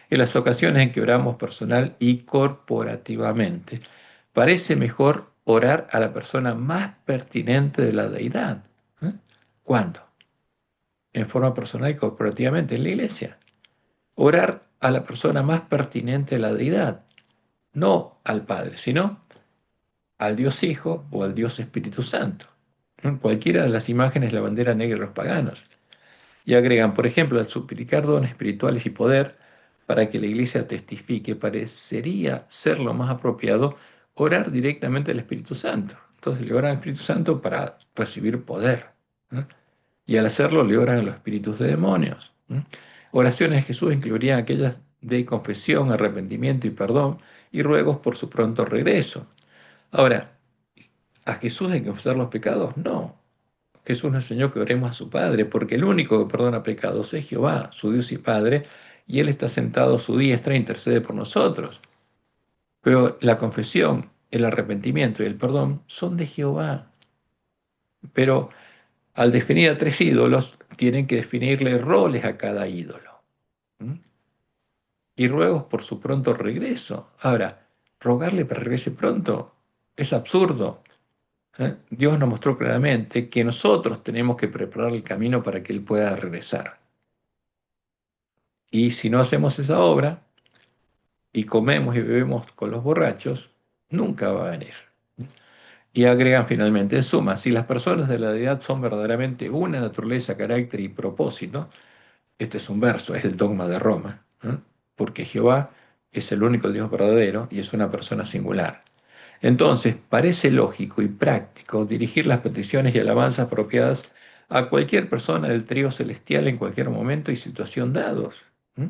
en las ocasiones en que oramos personal y corporativamente, parece mejor orar a la persona más pertinente de la deidad. ¿Eh? ¿Cuándo? En forma personal y corporativamente, en la iglesia. Orar a la persona más pertinente de la deidad, no al Padre, sino al Dios Hijo o al Dios Espíritu Santo. Cualquiera de las imágenes de la bandera negra de los paganos. Y agregan, por ejemplo, al suplicar dones espirituales y poder para que la iglesia testifique, parecería ser lo más apropiado orar directamente al Espíritu Santo. Entonces le oran al Espíritu Santo para recibir poder. Y al hacerlo le oran a los espíritus de demonios. Oraciones de Jesús incluirían aquellas de confesión, arrepentimiento y perdón, y ruegos por su pronto regreso. Ahora, ¿a Jesús hay que confesar los pecados? No. Jesús nos enseñó que oremos a su Padre, porque el único que perdona pecados es Jehová, su Dios y Padre, y Él está sentado a su diestra e intercede por nosotros. Pero la confesión, el arrepentimiento y el perdón son de Jehová. Pero al definir a tres ídolos, tienen que definirle roles a cada ídolo. ¿Mm? Y ruegos por su pronto regreso. Ahora, rogarle para que regrese pronto es absurdo. Dios nos mostró claramente que nosotros tenemos que preparar el camino para que Él pueda regresar. Y si no hacemos esa obra y comemos y bebemos con los borrachos, nunca va a venir. Y agregan finalmente, en suma, si las personas de la deidad son verdaderamente una naturaleza, carácter y propósito, este es un verso, es el dogma de Roma, porque Jehová es el único Dios verdadero y es una persona singular. Entonces, parece lógico y práctico dirigir las peticiones y alabanzas apropiadas a cualquier persona del trío celestial en cualquier momento y situación dados. ¿Mm?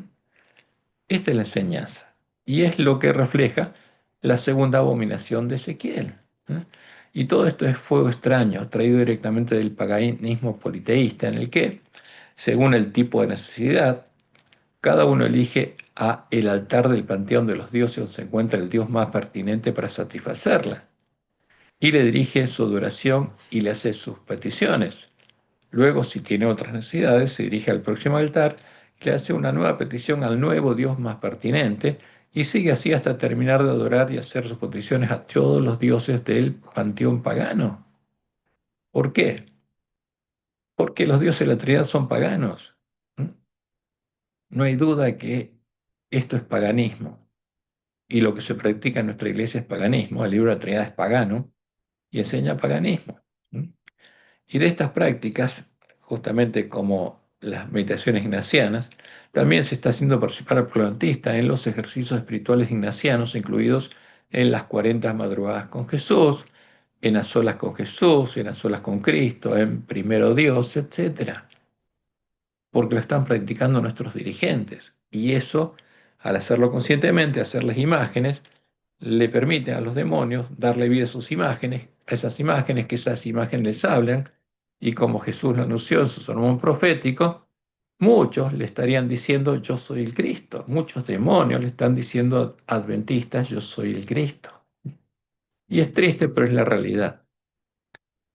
Esta es la enseñanza y es lo que refleja la segunda abominación de Ezequiel. ¿Eh? Y todo esto es fuego extraño, traído directamente del paganismo politeísta, en el que, según el tipo de necesidad, cada uno elige a el altar del panteón de los dioses donde se encuentra el dios más pertinente para satisfacerla, y le dirige su adoración y le hace sus peticiones. Luego, si tiene otras necesidades, se dirige al próximo altar, le hace una nueva petición al nuevo Dios más pertinente y sigue así hasta terminar de adorar y hacer sus peticiones a todos los dioses del panteón pagano. ¿Por qué? Porque los dioses de la Trinidad son paganos. ¿Mm? No hay duda que esto es paganismo y lo que se practica en nuestra iglesia es paganismo. El libro de la Trinidad es pagano y enseña paganismo. ¿Mm? Y de estas prácticas, justamente como las meditaciones ignacianas, también se está haciendo participar al plantista en los ejercicios espirituales ignacianos, incluidos en las 40 madrugadas con Jesús, en las solas con Jesús, en las solas con Cristo, en primero Dios, etcétera, porque lo están practicando nuestros dirigentes. Y eso, al hacerlo conscientemente, hacerles imágenes, le permite a los demonios darle vida a sus imágenes, a esas imágenes, que esas imágenes les hablan, y como Jesús lo anunció en su sermón profético, muchos le estarían diciendo, yo soy el Cristo. Muchos demonios le están diciendo adventistas, yo soy el Cristo. Y es triste, pero es la realidad.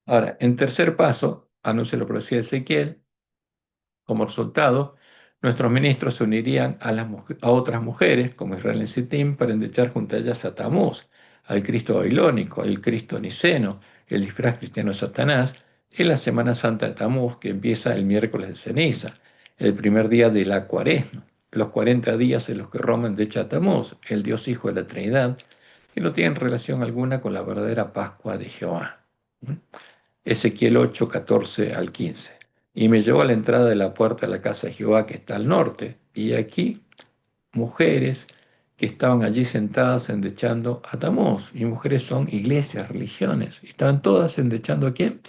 Ahora, en tercer paso, anuncia la profecía de Ezequiel. Como resultado, nuestros ministros se unirían a otras mujeres, como Israel en Sittim, para endechar junto a ellas a Tamuz, al Cristo babilónico, el Cristo niceno, el disfraz cristiano de Satanás, en la Semana Santa de Tamuz, que empieza el miércoles de ceniza, el primer día de la Cuaresma, los 40 días en los que Roma endecha a Tamuz, el Dios Hijo de la Trinidad, que no tienen relación alguna con la verdadera Pascua de Jehová. ¿Mm? Ezequiel 8, 14 al 15. Y me llevó a la entrada de la puerta de la casa de Jehová que está al norte, y aquí mujeres que estaban allí sentadas endechando a Tamuz. Y mujeres son iglesias, religiones. Y estaban todas endechando ¿a quién?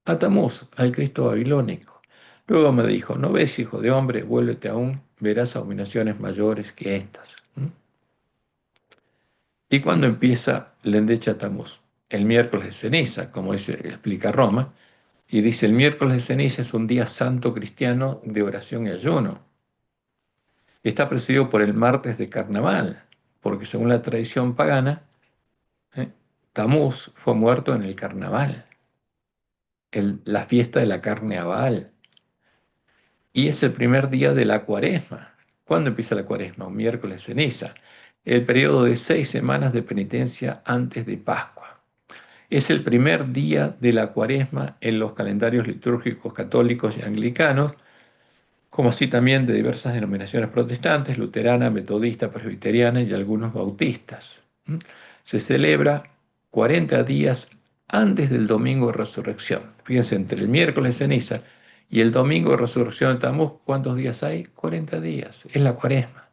A Tamuz, al Cristo babilónico. Luego me dijo, ¿no ves, hijo de hombre? Vuélvete aún, verás abominaciones mayores que estas. ¿Mm? ¿Y cuándo empieza la endecha a Tamuz? El miércoles de ceniza, como explica Roma. Y dice, el miércoles de ceniza es un día santo cristiano de oración y ayuno. Está precedido por el martes de carnaval, porque según la tradición pagana, ¿eh? Tamuz fue muerto en el carnaval, la fiesta de la carne a Baal. Y es el primer día de la cuaresma. ¿Cuándo empieza la cuaresma? Un miércoles de ceniza. El periodo de 6 semanas de penitencia antes de Pascua. Es el primer día de la cuaresma en los calendarios litúrgicos católicos y anglicanos, como así también de diversas denominaciones protestantes, luterana, metodista, presbiteriana y algunos bautistas. ¿Mm? Se celebra 40 días antes del domingo de resurrección. Fíjense, entre el miércoles de ceniza y el domingo de resurrección de Tamuz, ¿cuántos días hay? 40 días. Es la cuaresma,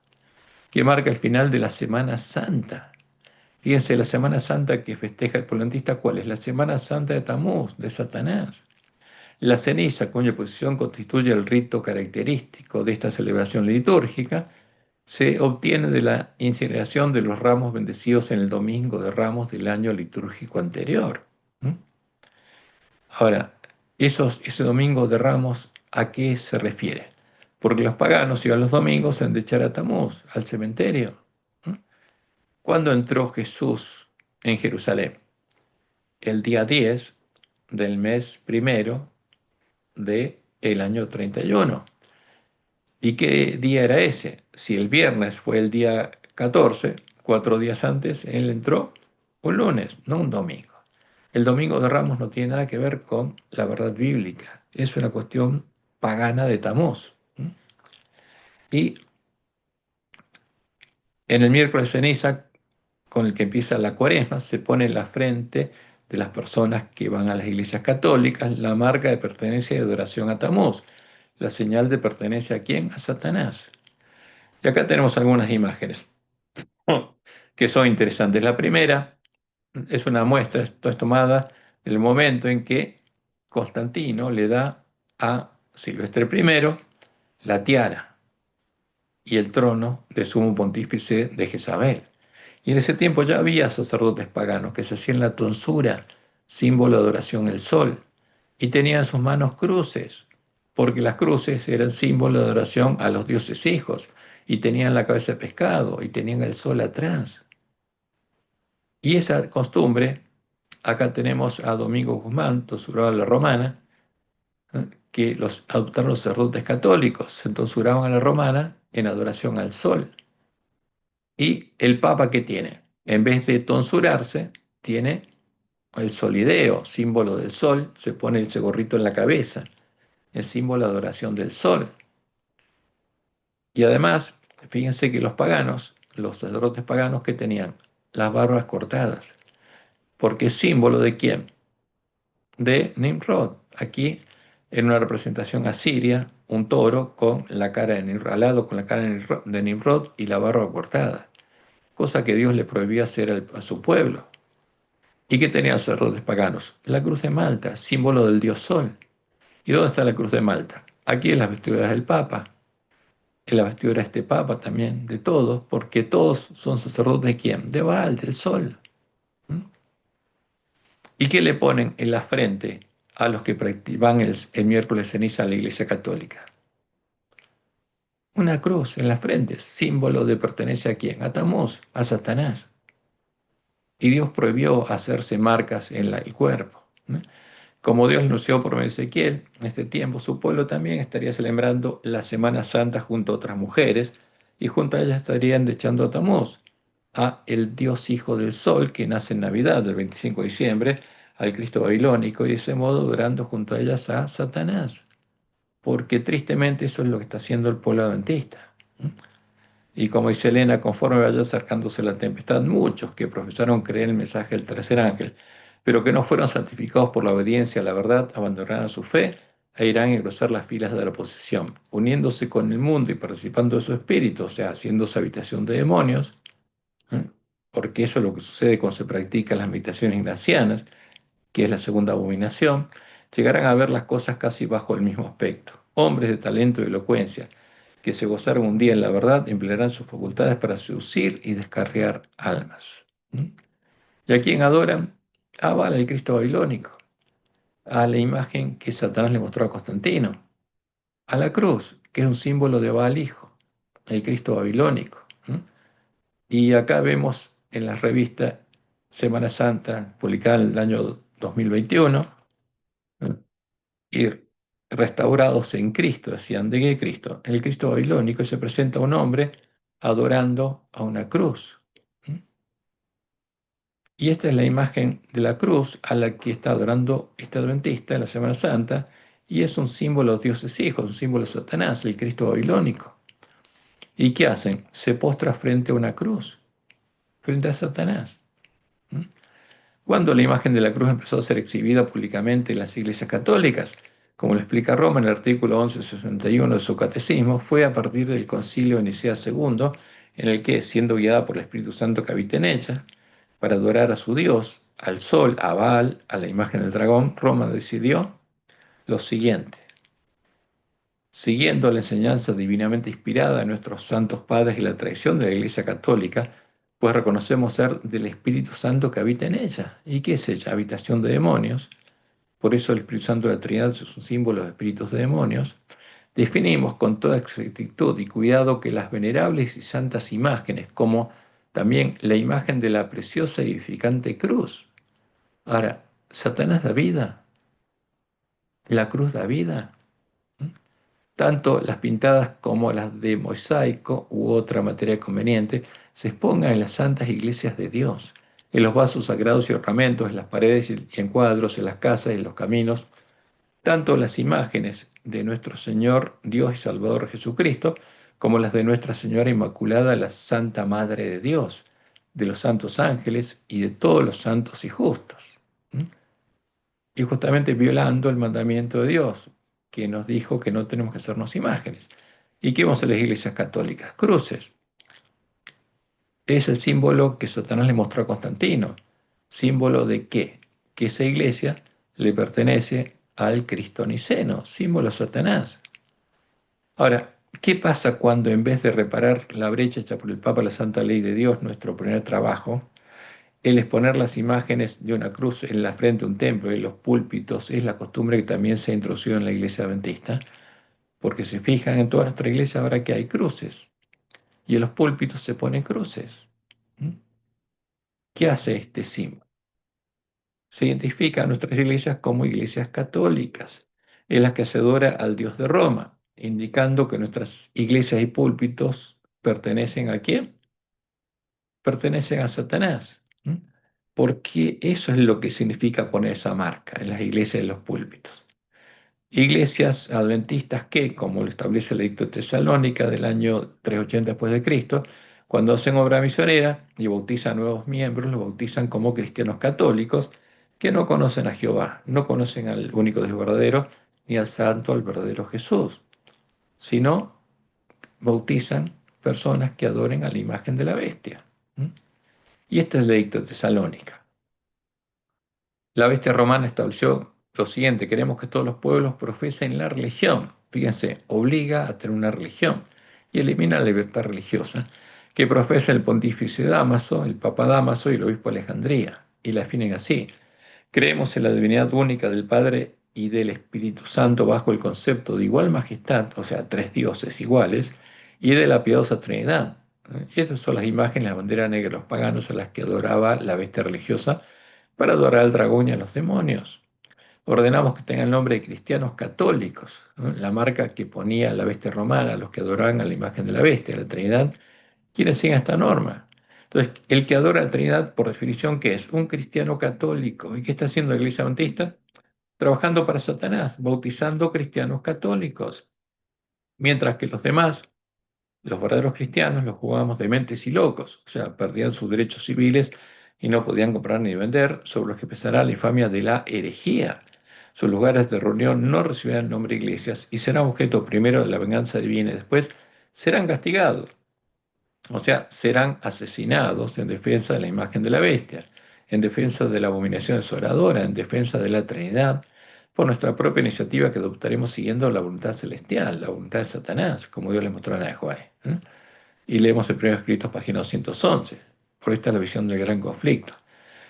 que marca el final de la Semana Santa. Fíjense, la Semana Santa que festeja el polantista, ¿cuál es? La Semana Santa de Tamuz, de Satanás. La ceniza, cuya posición constituye el rito característico de esta celebración litúrgica, se obtiene de la incineración de los ramos bendecidos en el domingo de Ramos del año litúrgico anterior. ¿Mm? Ahora, ese domingo de Ramos, ¿a qué se refiere? Porque los paganos iban los domingos a endechar a Tamuz, al cementerio. ¿Mm? ¿Cuándo entró Jesús en Jerusalén? El día 10 del mes primero del año 31. ¿Y qué día era ese? Si el viernes fue el día 14, 4 días antes, él entró un lunes, no un domingo. El domingo de Ramos no tiene nada que ver con la verdad bíblica, es una cuestión pagana de Tamuz. Y en el miércoles de ceniza, con el que empieza la cuaresma, se pone en la frente de las personas que van a las iglesias católicas la marca de pertenencia y adoración a Tamuz, la señal de pertenencia a quién? A Satanás. Y acá tenemos algunas imágenes que son interesantes. La primera es una muestra, esto es tomada en el momento en que Constantino le da a Silvestre I la tiara y el trono de sumo pontífice de Jezabel. Y en ese tiempo ya había sacerdotes paganos que se hacían la tonsura, símbolo de adoración al sol, y tenían en sus manos cruces, porque las cruces eran símbolo de adoración a los dioses hijos, y tenían la cabeza de pescado, y tenían el sol atrás. Y esa costumbre, acá tenemos a Domingo Guzmán, tonsurado a la romana, que los adoptaron los sacerdotes católicos, se tonsuraban a la romana en adoración al sol. Y el Papa, ¿qué tiene? En vez de tonsurarse, tiene el solideo, símbolo del sol, se pone ese gorrito en la cabeza, es símbolo de adoración del sol. Y además, fíjense que los paganos, los sacerdotes paganos que tenían las barbas cortadas, porque es símbolo de quién? De Nimrod. Aquí, en una representación asiria, un toro con la cara de Nimrod, alado con la cara de Nimrod y la barba cortada, cosa que Dios le prohibía hacer a su pueblo. ¿Y qué tenían los sacerdotes paganos? La cruz de Malta, símbolo del dios Sol. ¿Y dónde está la cruz de Malta? Aquí en las vestiduras del Papa, en la vestidura de este Papa también, de todos, porque todos son sacerdotes de quién? De Baal, del Sol. ¿Mm? ¿Y qué le ponen en la frente a los que van el miércoles ceniza a la Iglesia Católica? Una cruz en la frente, símbolo de pertenencia a quién? A Tamuz, a Satanás. Y Dios prohibió hacerse marcas en el cuerpo, ¿no? Como Dios anunció por medio de Ezequiel, en este tiempo su pueblo también estaría celebrando la Semana Santa junto a otras mujeres, y junto a ellas estarían echando a Tamuz, a el Dios Hijo del Sol, que nace en Navidad, el 25 de diciembre, al Cristo babilónico, y de ese modo adorando junto a ellas a Satanás, porque tristemente eso es lo que está haciendo el pueblo adventista. Y como dice Elena, conforme vaya acercándose la tempestad, muchos que profesaron creer el mensaje del tercer ángel, pero que no fueron santificados por la obediencia a la verdad, abandonarán su fe e irán a engrosar las filas de la oposición, uniéndose con el mundo y participando de su espíritu, o sea, haciéndose habitación de demonios, ¿eh? Porque eso es lo que sucede cuando se practican las meditaciones ignacianas, que es la segunda abominación, llegarán a ver las cosas casi bajo el mismo aspecto. Hombres de talento y elocuencia, que se gozaron un día en la verdad, emplearán sus facultades para seducir y descarriar almas. ¿Mm? ¿Y a quién adoran? A Baal, el Cristo babilónico, a la imagen que Satanás le mostró a Constantino, a la cruz, que es un símbolo de Baal hijo, el Cristo babilónico. ¿Mm? Y acá vemos en la revista Semana Santa, publicada en el año 2021, y restaurados en Cristo, decían, ¿de qué Cristo? En el Cristo babilónico se presenta un hombre adorando a una cruz. ¿Mm? Y esta es la imagen de la cruz a la que está adorando este adventista en la Semana Santa, y es un símbolo de dioses hijos, un símbolo de Satanás, el Cristo babilónico. ¿Y qué hacen? Se postra frente a una cruz, frente a Satanás. ¿Mm? Cuando la imagen de la cruz empezó a ser exhibida públicamente en las iglesias católicas, como lo explica Roma en el artículo 1161 de su catecismo, fue a partir del concilio de Nicea II, en el que, siendo guiada por el Espíritu Santo que habita en ella, para adorar a su Dios, al sol, a Baal, a la imagen del dragón, Roma decidió lo siguiente: siguiendo la enseñanza divinamente inspirada de nuestros santos padres y la tradición de la Iglesia Católica, pues reconocemos ser del Espíritu Santo que habita en ella. ¿Y qué es ella? Habitación de demonios. Por eso el Espíritu Santo de la Trinidad es un símbolo de espíritus de demonios. Definimos con toda exactitud y cuidado que las venerables y santas imágenes, como también la imagen de la preciosa y edificante cruz. Ahora, ¿Satanás da vida? ¿La cruz da vida? tanto las pintadas como las de mosaico u otra materia conveniente, se expongan en las santas iglesias de Dios, en los vasos sagrados y ornamentos, en las paredes y en cuadros, en las casas y en los caminos, tanto las imágenes de nuestro Señor Dios y Salvador Jesucristo, como las de Nuestra Señora Inmaculada, la Santa Madre de Dios, de los santos ángeles y de todos los santos y justos. ¿Mm? Y justamente violando el mandamiento de Dios, que nos dijo que no tenemos que hacernos imágenes. ¿Y qué vemos en las iglesias católicas? Cruces. Es el símbolo que Satanás le mostró a Constantino. ¿Símbolo de qué? Que esa iglesia le pertenece al Cristo niceno, símbolo de Satanás. Ahora, ¿qué pasa cuando en vez de reparar la brecha hecha por el Papa, la Santa Ley de Dios, nuestro primer trabajo, el exponer las imágenes de una cruz en la frente de un templo, en los púlpitos, es la costumbre que también se ha introducido en la iglesia adventista? Porque se fijan en toda nuestra iglesia ahora que hay cruces y en los púlpitos se ponen cruces. ¿Mm? ¿Qué hace este símbolo? Se identifica a nuestras iglesias como iglesias católicas, en las que se adora al Dios de Roma, indicando que nuestras iglesias y púlpitos pertenecen ¿a quién? Pertenecen a Satanás. ¿Mm? Porque eso es lo que significa poner esa marca en las iglesias y los púlpitos. Iglesias adventistas que, como lo establece el Edicto de Tesalónica del año 380 después de Cristo, cuando hacen obra misionera y bautizan nuevos miembros, los bautizan como cristianos católicos que no conocen a Jehová, no conocen al único Dios verdadero, ni al santo, al verdadero Jesús, sino bautizan personas que adoren a la imagen de la bestia. ¿Mm? Y este es el Edicto de Tesalónica. La bestia romana estableció lo siguiente: queremos que todos los pueblos profesen la religión. Fíjense, obliga a tener una religión y elimina la libertad religiosa que profesa el pontífice Dámaso, el Papa Dámaso y el obispo de Alejandría. Y la definen así: creemos en la divinidad única del Padre y del Espíritu Santo bajo el concepto de igual majestad, o sea, tres dioses iguales, y de la piadosa Trinidad. Y estas son las imágenes, la bandera negra de los paganos a las que adoraba la bestia religiosa para adorar al dragón y a los demonios. Ordenamos que tengan el nombre de cristianos católicos, ¿no? La marca que ponía la bestia romana, los que adoraban a la imagen de la bestia, la Trinidad, quienes siguen esta norma. Entonces, el que adora a la Trinidad, por definición, ¿qué es? Un cristiano católico. ¿Y qué está haciendo la Iglesia Adventista? Trabajando para Satanás, bautizando cristianos católicos. Mientras que los demás, los verdaderos cristianos, los jugábamos dementes y locos, o sea, perdían sus derechos civiles y no podían comprar ni vender, sobre los que pesará la infamia de la herejía. Sus lugares de reunión no recibirán nombre de iglesias y serán objeto primero de la venganza divina y después serán castigados. O sea, serán asesinados en defensa de la imagen de la bestia, en defensa de la abominación desoladora, en defensa de la Trinidad, por nuestra propia iniciativa que adoptaremos siguiendo la voluntad celestial, la voluntad de Satanás, como Dios le mostró a Nahuatl. Y leemos el primer escrito, página 211. Por esta es la visión del gran conflicto.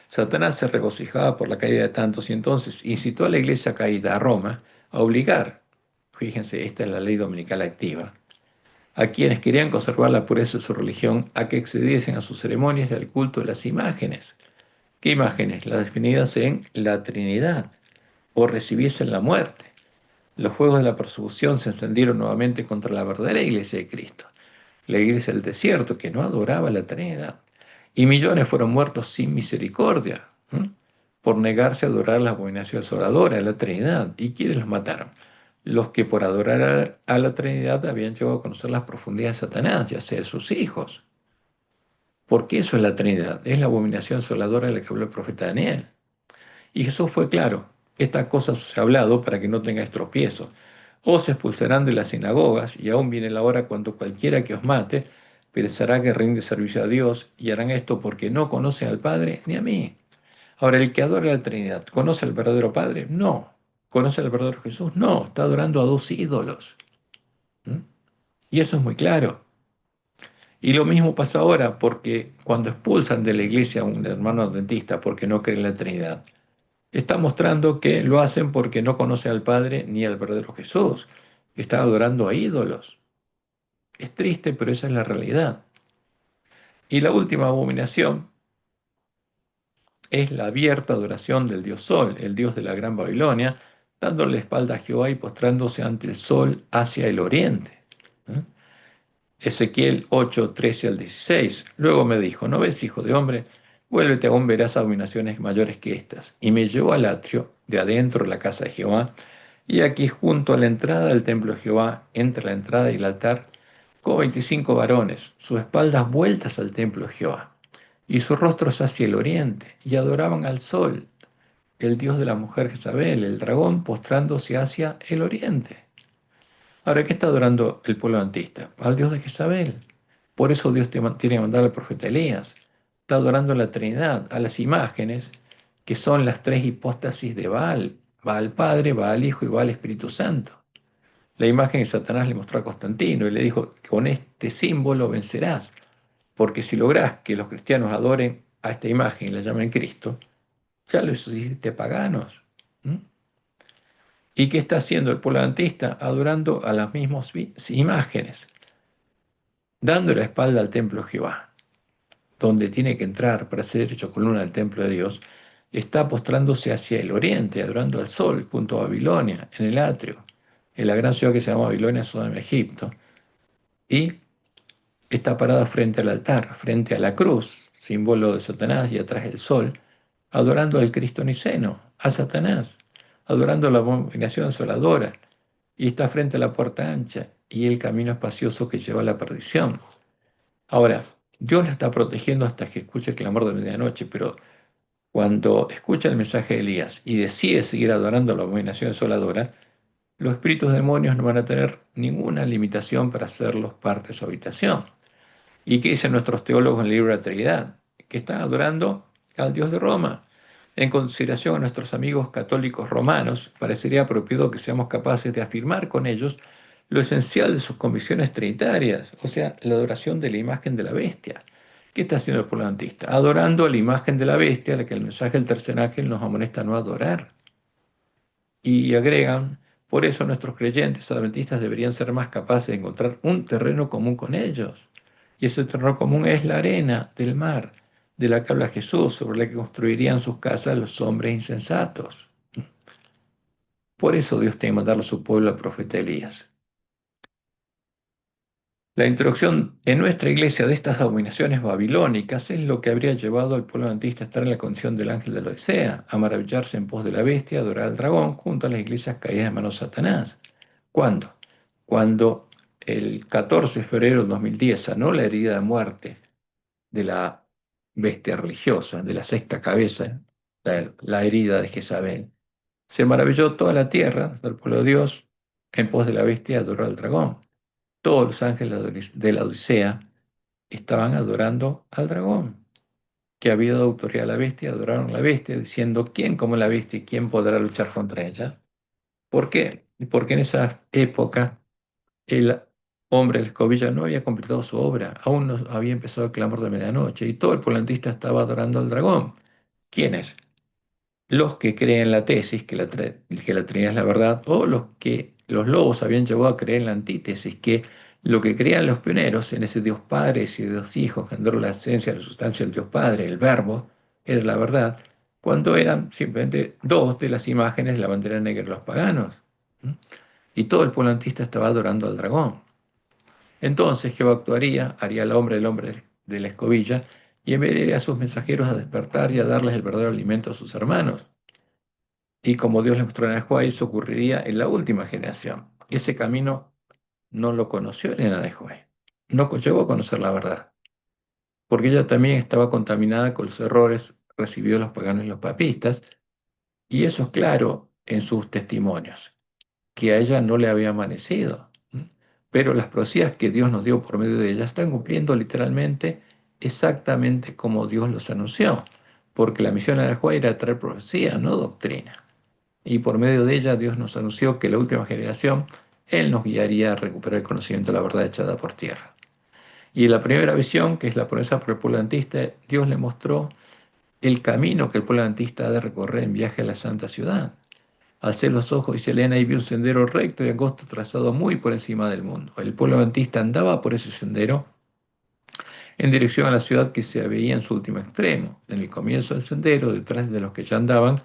Satanás se regocijaba por la caída de tantos y entonces incitó a la iglesia caída, a Roma, a obligar, fíjense, esta es la ley dominical activa, a quienes querían conservar la pureza de su religión a que accediesen a sus ceremonias y al culto de las imágenes. ¿Qué imágenes? Las definidas en la Trinidad, o recibiesen la muerte. Los fuegos de la persecución se encendieron nuevamente contra la verdadera iglesia de Cristo, la iglesia del desierto, que no adoraba la Trinidad. Y millones fueron muertos sin misericordia, ¿m? Por negarse a adorar la abominación desoladora de la Trinidad. ¿Y quiénes los mataron? Los que por adorar a la Trinidad habían llegado a conocer las profundidades de Satanás, ya sea de sus hijos. Porque eso es la Trinidad, es la abominación desoladora de la que habló el profeta Daniel. Y Jesús fue claro: estas cosas os he hablado para que no tengáis tropiezo. Os expulsarán de las sinagogas, y aún viene la hora cuando cualquiera que os mate pensará que rinde servicio a Dios, y harán esto porque no conocen al Padre ni a mí. Ahora, el que adora a la Trinidad, ¿conoce al verdadero Padre? No. ¿Conoce al verdadero Jesús? No. Está adorando a dos ídolos. ¿Mm? Y eso es muy claro. Y lo mismo pasa ahora, porque cuando expulsan de la iglesia a un hermano adventista porque no cree en la Trinidad, está mostrando que lo hacen porque no conoce al Padre ni al verdadero Jesús, que está adorando a ídolos. Es triste, pero esa es la realidad. Y la última abominación es la abierta adoración del dios Sol, el dios de la Gran Babilonia, dándole la espalda a Jehová y postrándose ante el sol hacia el oriente. ¿Eh? Ezequiel 8, 13 al 16. Luego me dijo, ¿no ves, hijo de hombre? Vuélvete, aún verás abominaciones mayores que estas. Y me llevó al atrio de adentro de la casa de Jehová, y aquí junto a la entrada del templo de Jehová, entre la entrada y el altar, como 25 varones, sus espaldas vueltas al templo de Jehová, y sus rostros hacia el oriente, y adoraban al sol, el dios de la mujer Jezabel, el dragón, postrándose hacia el oriente. Ahora, ¿qué está adorando el pueblo antista? Al dios de Jezabel. Por eso Dios tiene que mandar al profeta Elías. Está adorando a la Trinidad, a las imágenes que son las tres hipóstasis de Baal. Baal Padre, Baal Hijo y Baal Espíritu Santo. La imagen que Satanás le mostró a Constantino y le dijo, con este símbolo vencerás, porque si lográs que los cristianos adoren a esta imagen y la llamen Cristo, ya los hiciste paganos. ¿Mm? ¿Y qué está haciendo el pueblo adventista? Adorando a las mismas imágenes, dando la espalda al templo de Jehová, donde tiene que entrar para ser hecho columna del templo de Dios, está postrándose hacia el oriente, adorando al sol, junto a Babilonia, en el atrio, en la gran ciudad que se llama Babilonia, Sodoma, Egipto, y está parada frente al altar, frente a la cruz, símbolo de Satanás, y atrás el sol, adorando al Cristo Niceno, a Satanás, adorando la abominación asoladora, y está frente a la puerta ancha y el camino espacioso que lleva a la perdición. Ahora, Dios la está protegiendo hasta que escuche el clamor de medianoche, pero cuando escucha el mensaje de Elías y decide seguir adorando la abominación asoladora, los espíritus demonios no van a tener ninguna limitación para hacerlos parte de su habitación. ¿Y qué dicen nuestros teólogos en el libro de la Trinidad? Que están adorando al Dios de Roma. En consideración a nuestros amigos católicos romanos, parecería apropiado que seamos capaces de afirmar con ellos lo esencial de sus convicciones trinitarias, o sea, la adoración de la imagen de la bestia. ¿Qué está haciendo el pueblo adventista? Adorando a la imagen de la bestia, a la que el mensaje del tercer ángel nos amonesta a no adorar. Y agregan, por eso nuestros creyentes adventistas deberían ser más capaces de encontrar un terreno común con ellos. Y ese terreno común es la arena del mar, de la que habla Jesús, sobre la que construirían sus casas los hombres insensatos. Por eso Dios tiene que mandarle a su pueblo al profeta Elías. La introducción en nuestra iglesia de estas abominaciones babilónicas es lo que habría llevado al pueblo adventista a estar en la condición del ángel de la Odisea, a maravillarse en pos de la bestia, a adorar al dragón, junto a las iglesias caídas de manos de Satanás. ¿Cuándo? Cuando el 14 de febrero de 2010 sanó la herida de muerte de la bestia religiosa, de la sexta cabeza, la herida de Jezabel. Se maravilló toda la tierra del pueblo de Dios en pos de la bestia, adoró al dragón. Todos los ángeles de la Odisea estaban adorando al dragón, que había dado autoridad a la bestia, adoraron a la bestia, diciendo, ¿quién como la bestia y quién podrá luchar contra ella? ¿Por qué? Porque en esa época el hombre, el escobilla, no había completado su obra, aún no había empezado el clamor de medianoche, y todo el polantista estaba adorando al dragón. ¿Quiénes? Los que creen la tesis, que la Trinidad es la verdad, o los que los lobos habían llevado a creer en la antítesis, que lo que creían los pioneros en ese Dios Padre, ese Dios Hijo, engendró la esencia, la sustancia del Dios Padre, el Verbo, era la verdad, cuando eran simplemente dos de las imágenes de la bandera negra de los paganos. ¿Mm? Y todo el polantista estaba adorando al dragón. Entonces Jehová actuaría, haría al hombre el hombre de la escobilla, y enviaría a sus mensajeros a despertar y a darles el verdadero alimento a sus hermanos. Y como Dios le mostró en Job, eso ocurriría en la última generación. Ese camino no lo conoció Elena de Job. No llegó a conocer la verdad, porque ella también estaba contaminada con los errores recibidos los paganos y los papistas, y eso es claro en sus testimonios, que a ella no le había amanecido. Pero las profecías que Dios nos dio por medio de ella están cumpliendo literalmente exactamente como Dios los anunció, porque la misión de Job era traer profecía, no doctrina. Y por medio de ella Dios nos anunció que la última generación, Él nos guiaría a recuperar el conocimiento de la verdad echada por tierra. Y en la primera visión, que es la promesa por el pueblo adventista, Dios le mostró el camino que el pueblo adventista ha de recorrer en viaje a la santa ciudad. Alcé los ojos, dice Elena, y vi un sendero recto y angosto trazado muy por encima del mundo. El pueblo adventista andaba por ese sendero en dirección a la ciudad que se veía en su último extremo. En el comienzo del sendero, detrás de los que ya andaban,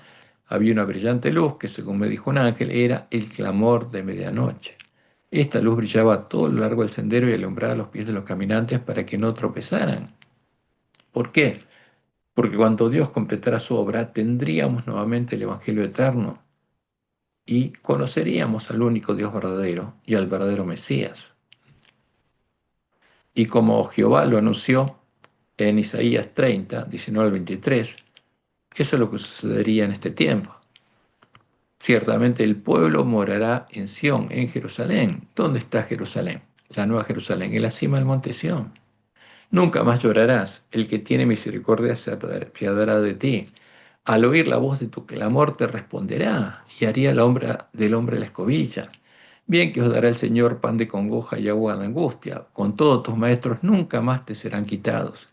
Había una brillante luz que, según me dijo un ángel, era el clamor de medianoche. Esta luz brillaba a todo lo largo del sendero y alumbraba los pies de los caminantes para que no tropezaran. ¿Por qué? Porque cuando Dios completara su obra, tendríamos nuevamente el Evangelio eterno y conoceríamos al único Dios verdadero y al verdadero Mesías. Y como Jehová lo anunció en Isaías 30, 19 al 23, eso es lo que sucedería en este tiempo. Ciertamente el pueblo morará en Sión, en Jerusalén. ¿Dónde está Jerusalén? La nueva Jerusalén, en la cima del monte Sión. Nunca más llorarás. El que tiene misericordia se apiadará de ti. Al oír la voz de tu clamor te responderá y haría del hombre la escobilla. Bien que os dará el Señor pan de congoja y agua de angustia. Con todo tus maestros nunca más te serán quitados,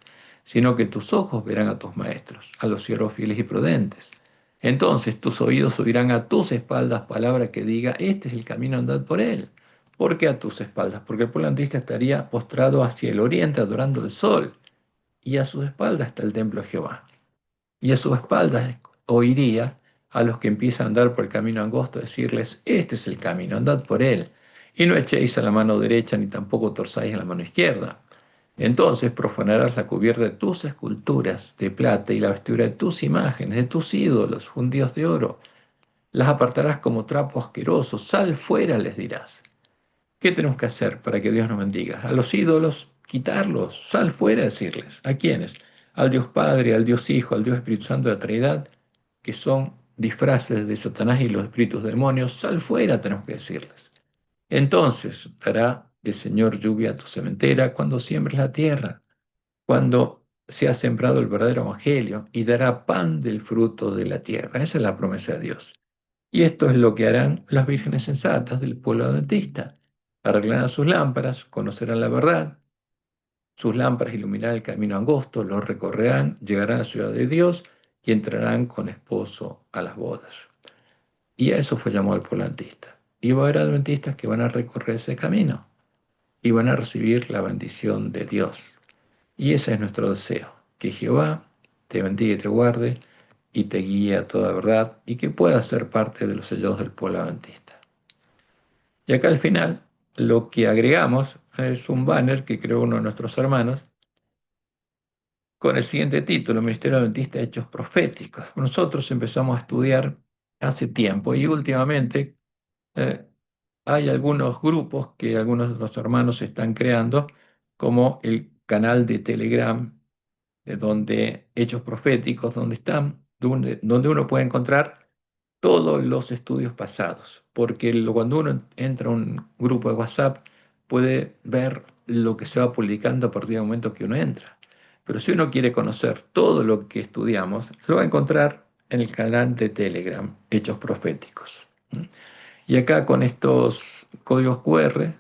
sino que tus ojos verán a tus maestros, a los siervos fieles y prudentes. Entonces tus oídos oirán a tus espaldas palabra que diga, este es el camino, andad por él. ¿Por qué a tus espaldas? Porque el pueblo antista estaría postrado hacia el oriente adorando el sol, y a sus espaldas está el templo de Jehová. Y a sus espaldas oiría a los que empiezan a andar por el camino angosto, decirles, este es el camino, andad por él, y no echéis a la mano derecha ni tampoco torzáis a la mano izquierda. Entonces profanarás la cubierta de tus esculturas de plata y la vestidura de tus imágenes, de tus ídolos fundidos de oro. Las apartarás como trapo asqueroso, sal fuera, les dirás. ¿Qué tenemos que hacer para que Dios nos bendiga? A los ídolos, quitarlos, sal fuera, decirles. ¿A quiénes? Al Dios Padre, al Dios Hijo, al Dios Espíritu Santo de la Trinidad, que son disfraces de Satanás y los espíritus demonios, sal fuera, tenemos que decirles. Entonces dará el Señor lluvia a tu sementera cuando siembres la tierra, cuando se ha sembrado el verdadero evangelio, y dará pan del fruto de la tierra. Esa es la promesa de Dios. Y esto es lo que harán las vírgenes sensatas del pueblo adventista. Arreglarán sus lámparas, conocerán la verdad, sus lámparas iluminarán el camino angosto, los recorrerán, llegarán a la ciudad de Dios y entrarán con esposo a las bodas. Y a eso fue llamado el pueblo adventista. Y va a haber adventistas que van a recorrer ese camino y van a recibir la bendición de Dios. Y ese es nuestro deseo, que Jehová te bendiga y te guarde y te guíe a toda verdad y que puedas ser parte de los sellados del pueblo adventista. Y acá al final lo que agregamos es un banner que creó uno de nuestros hermanos con el siguiente título, Ministerio Adventista Hechos Proféticos. Nosotros empezamos a estudiar hace tiempo y últimamente eh, hay algunos grupos que algunos de los hermanos están creando, como el canal de Telegram, donde Hechos Proféticos, donde uno puede encontrar todos los estudios pasados, porque cuando uno entra a un grupo de WhatsApp puede ver lo que se va publicando a partir del momento que uno entra. Pero si uno quiere conocer todo lo que estudiamos, lo va a encontrar en el canal de Telegram, Hechos Proféticos. Y acá con estos códigos QR,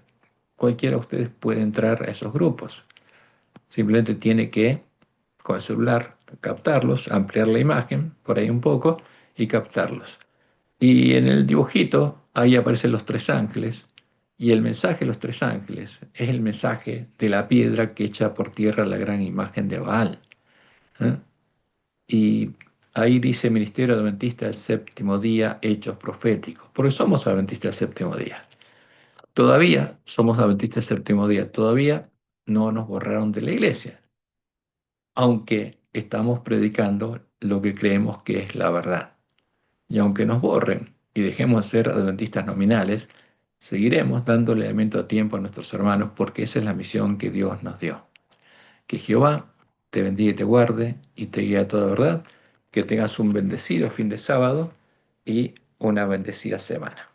cualquiera de ustedes puede entrar a esos grupos. Simplemente tiene que, con el celular, captarlos, ampliar la imagen por ahí un poco y captarlos. Y en el dibujito, ahí aparecen los tres ángeles, y el mensaje de los tres ángeles es el mensaje de la piedra que echa por tierra la gran imagen de Baal. ¿Eh? Y ahí dice Ministerio Adventista del Séptimo Día, Hechos Proféticos, porque somos Adventistas del Séptimo Día. Todavía somos Adventistas del Séptimo Día, todavía no nos borraron de la iglesia, aunque estamos predicando lo que creemos que es la verdad. Y aunque nos borren y dejemos de ser adventistas nominales, seguiremos dándole alimento a tiempo a nuestros hermanos porque esa es la misión que Dios nos dio. Que Jehová te bendiga y te guarde y te guíe a toda verdad, que tengas un bendecido fin de sábado y una bendecida semana.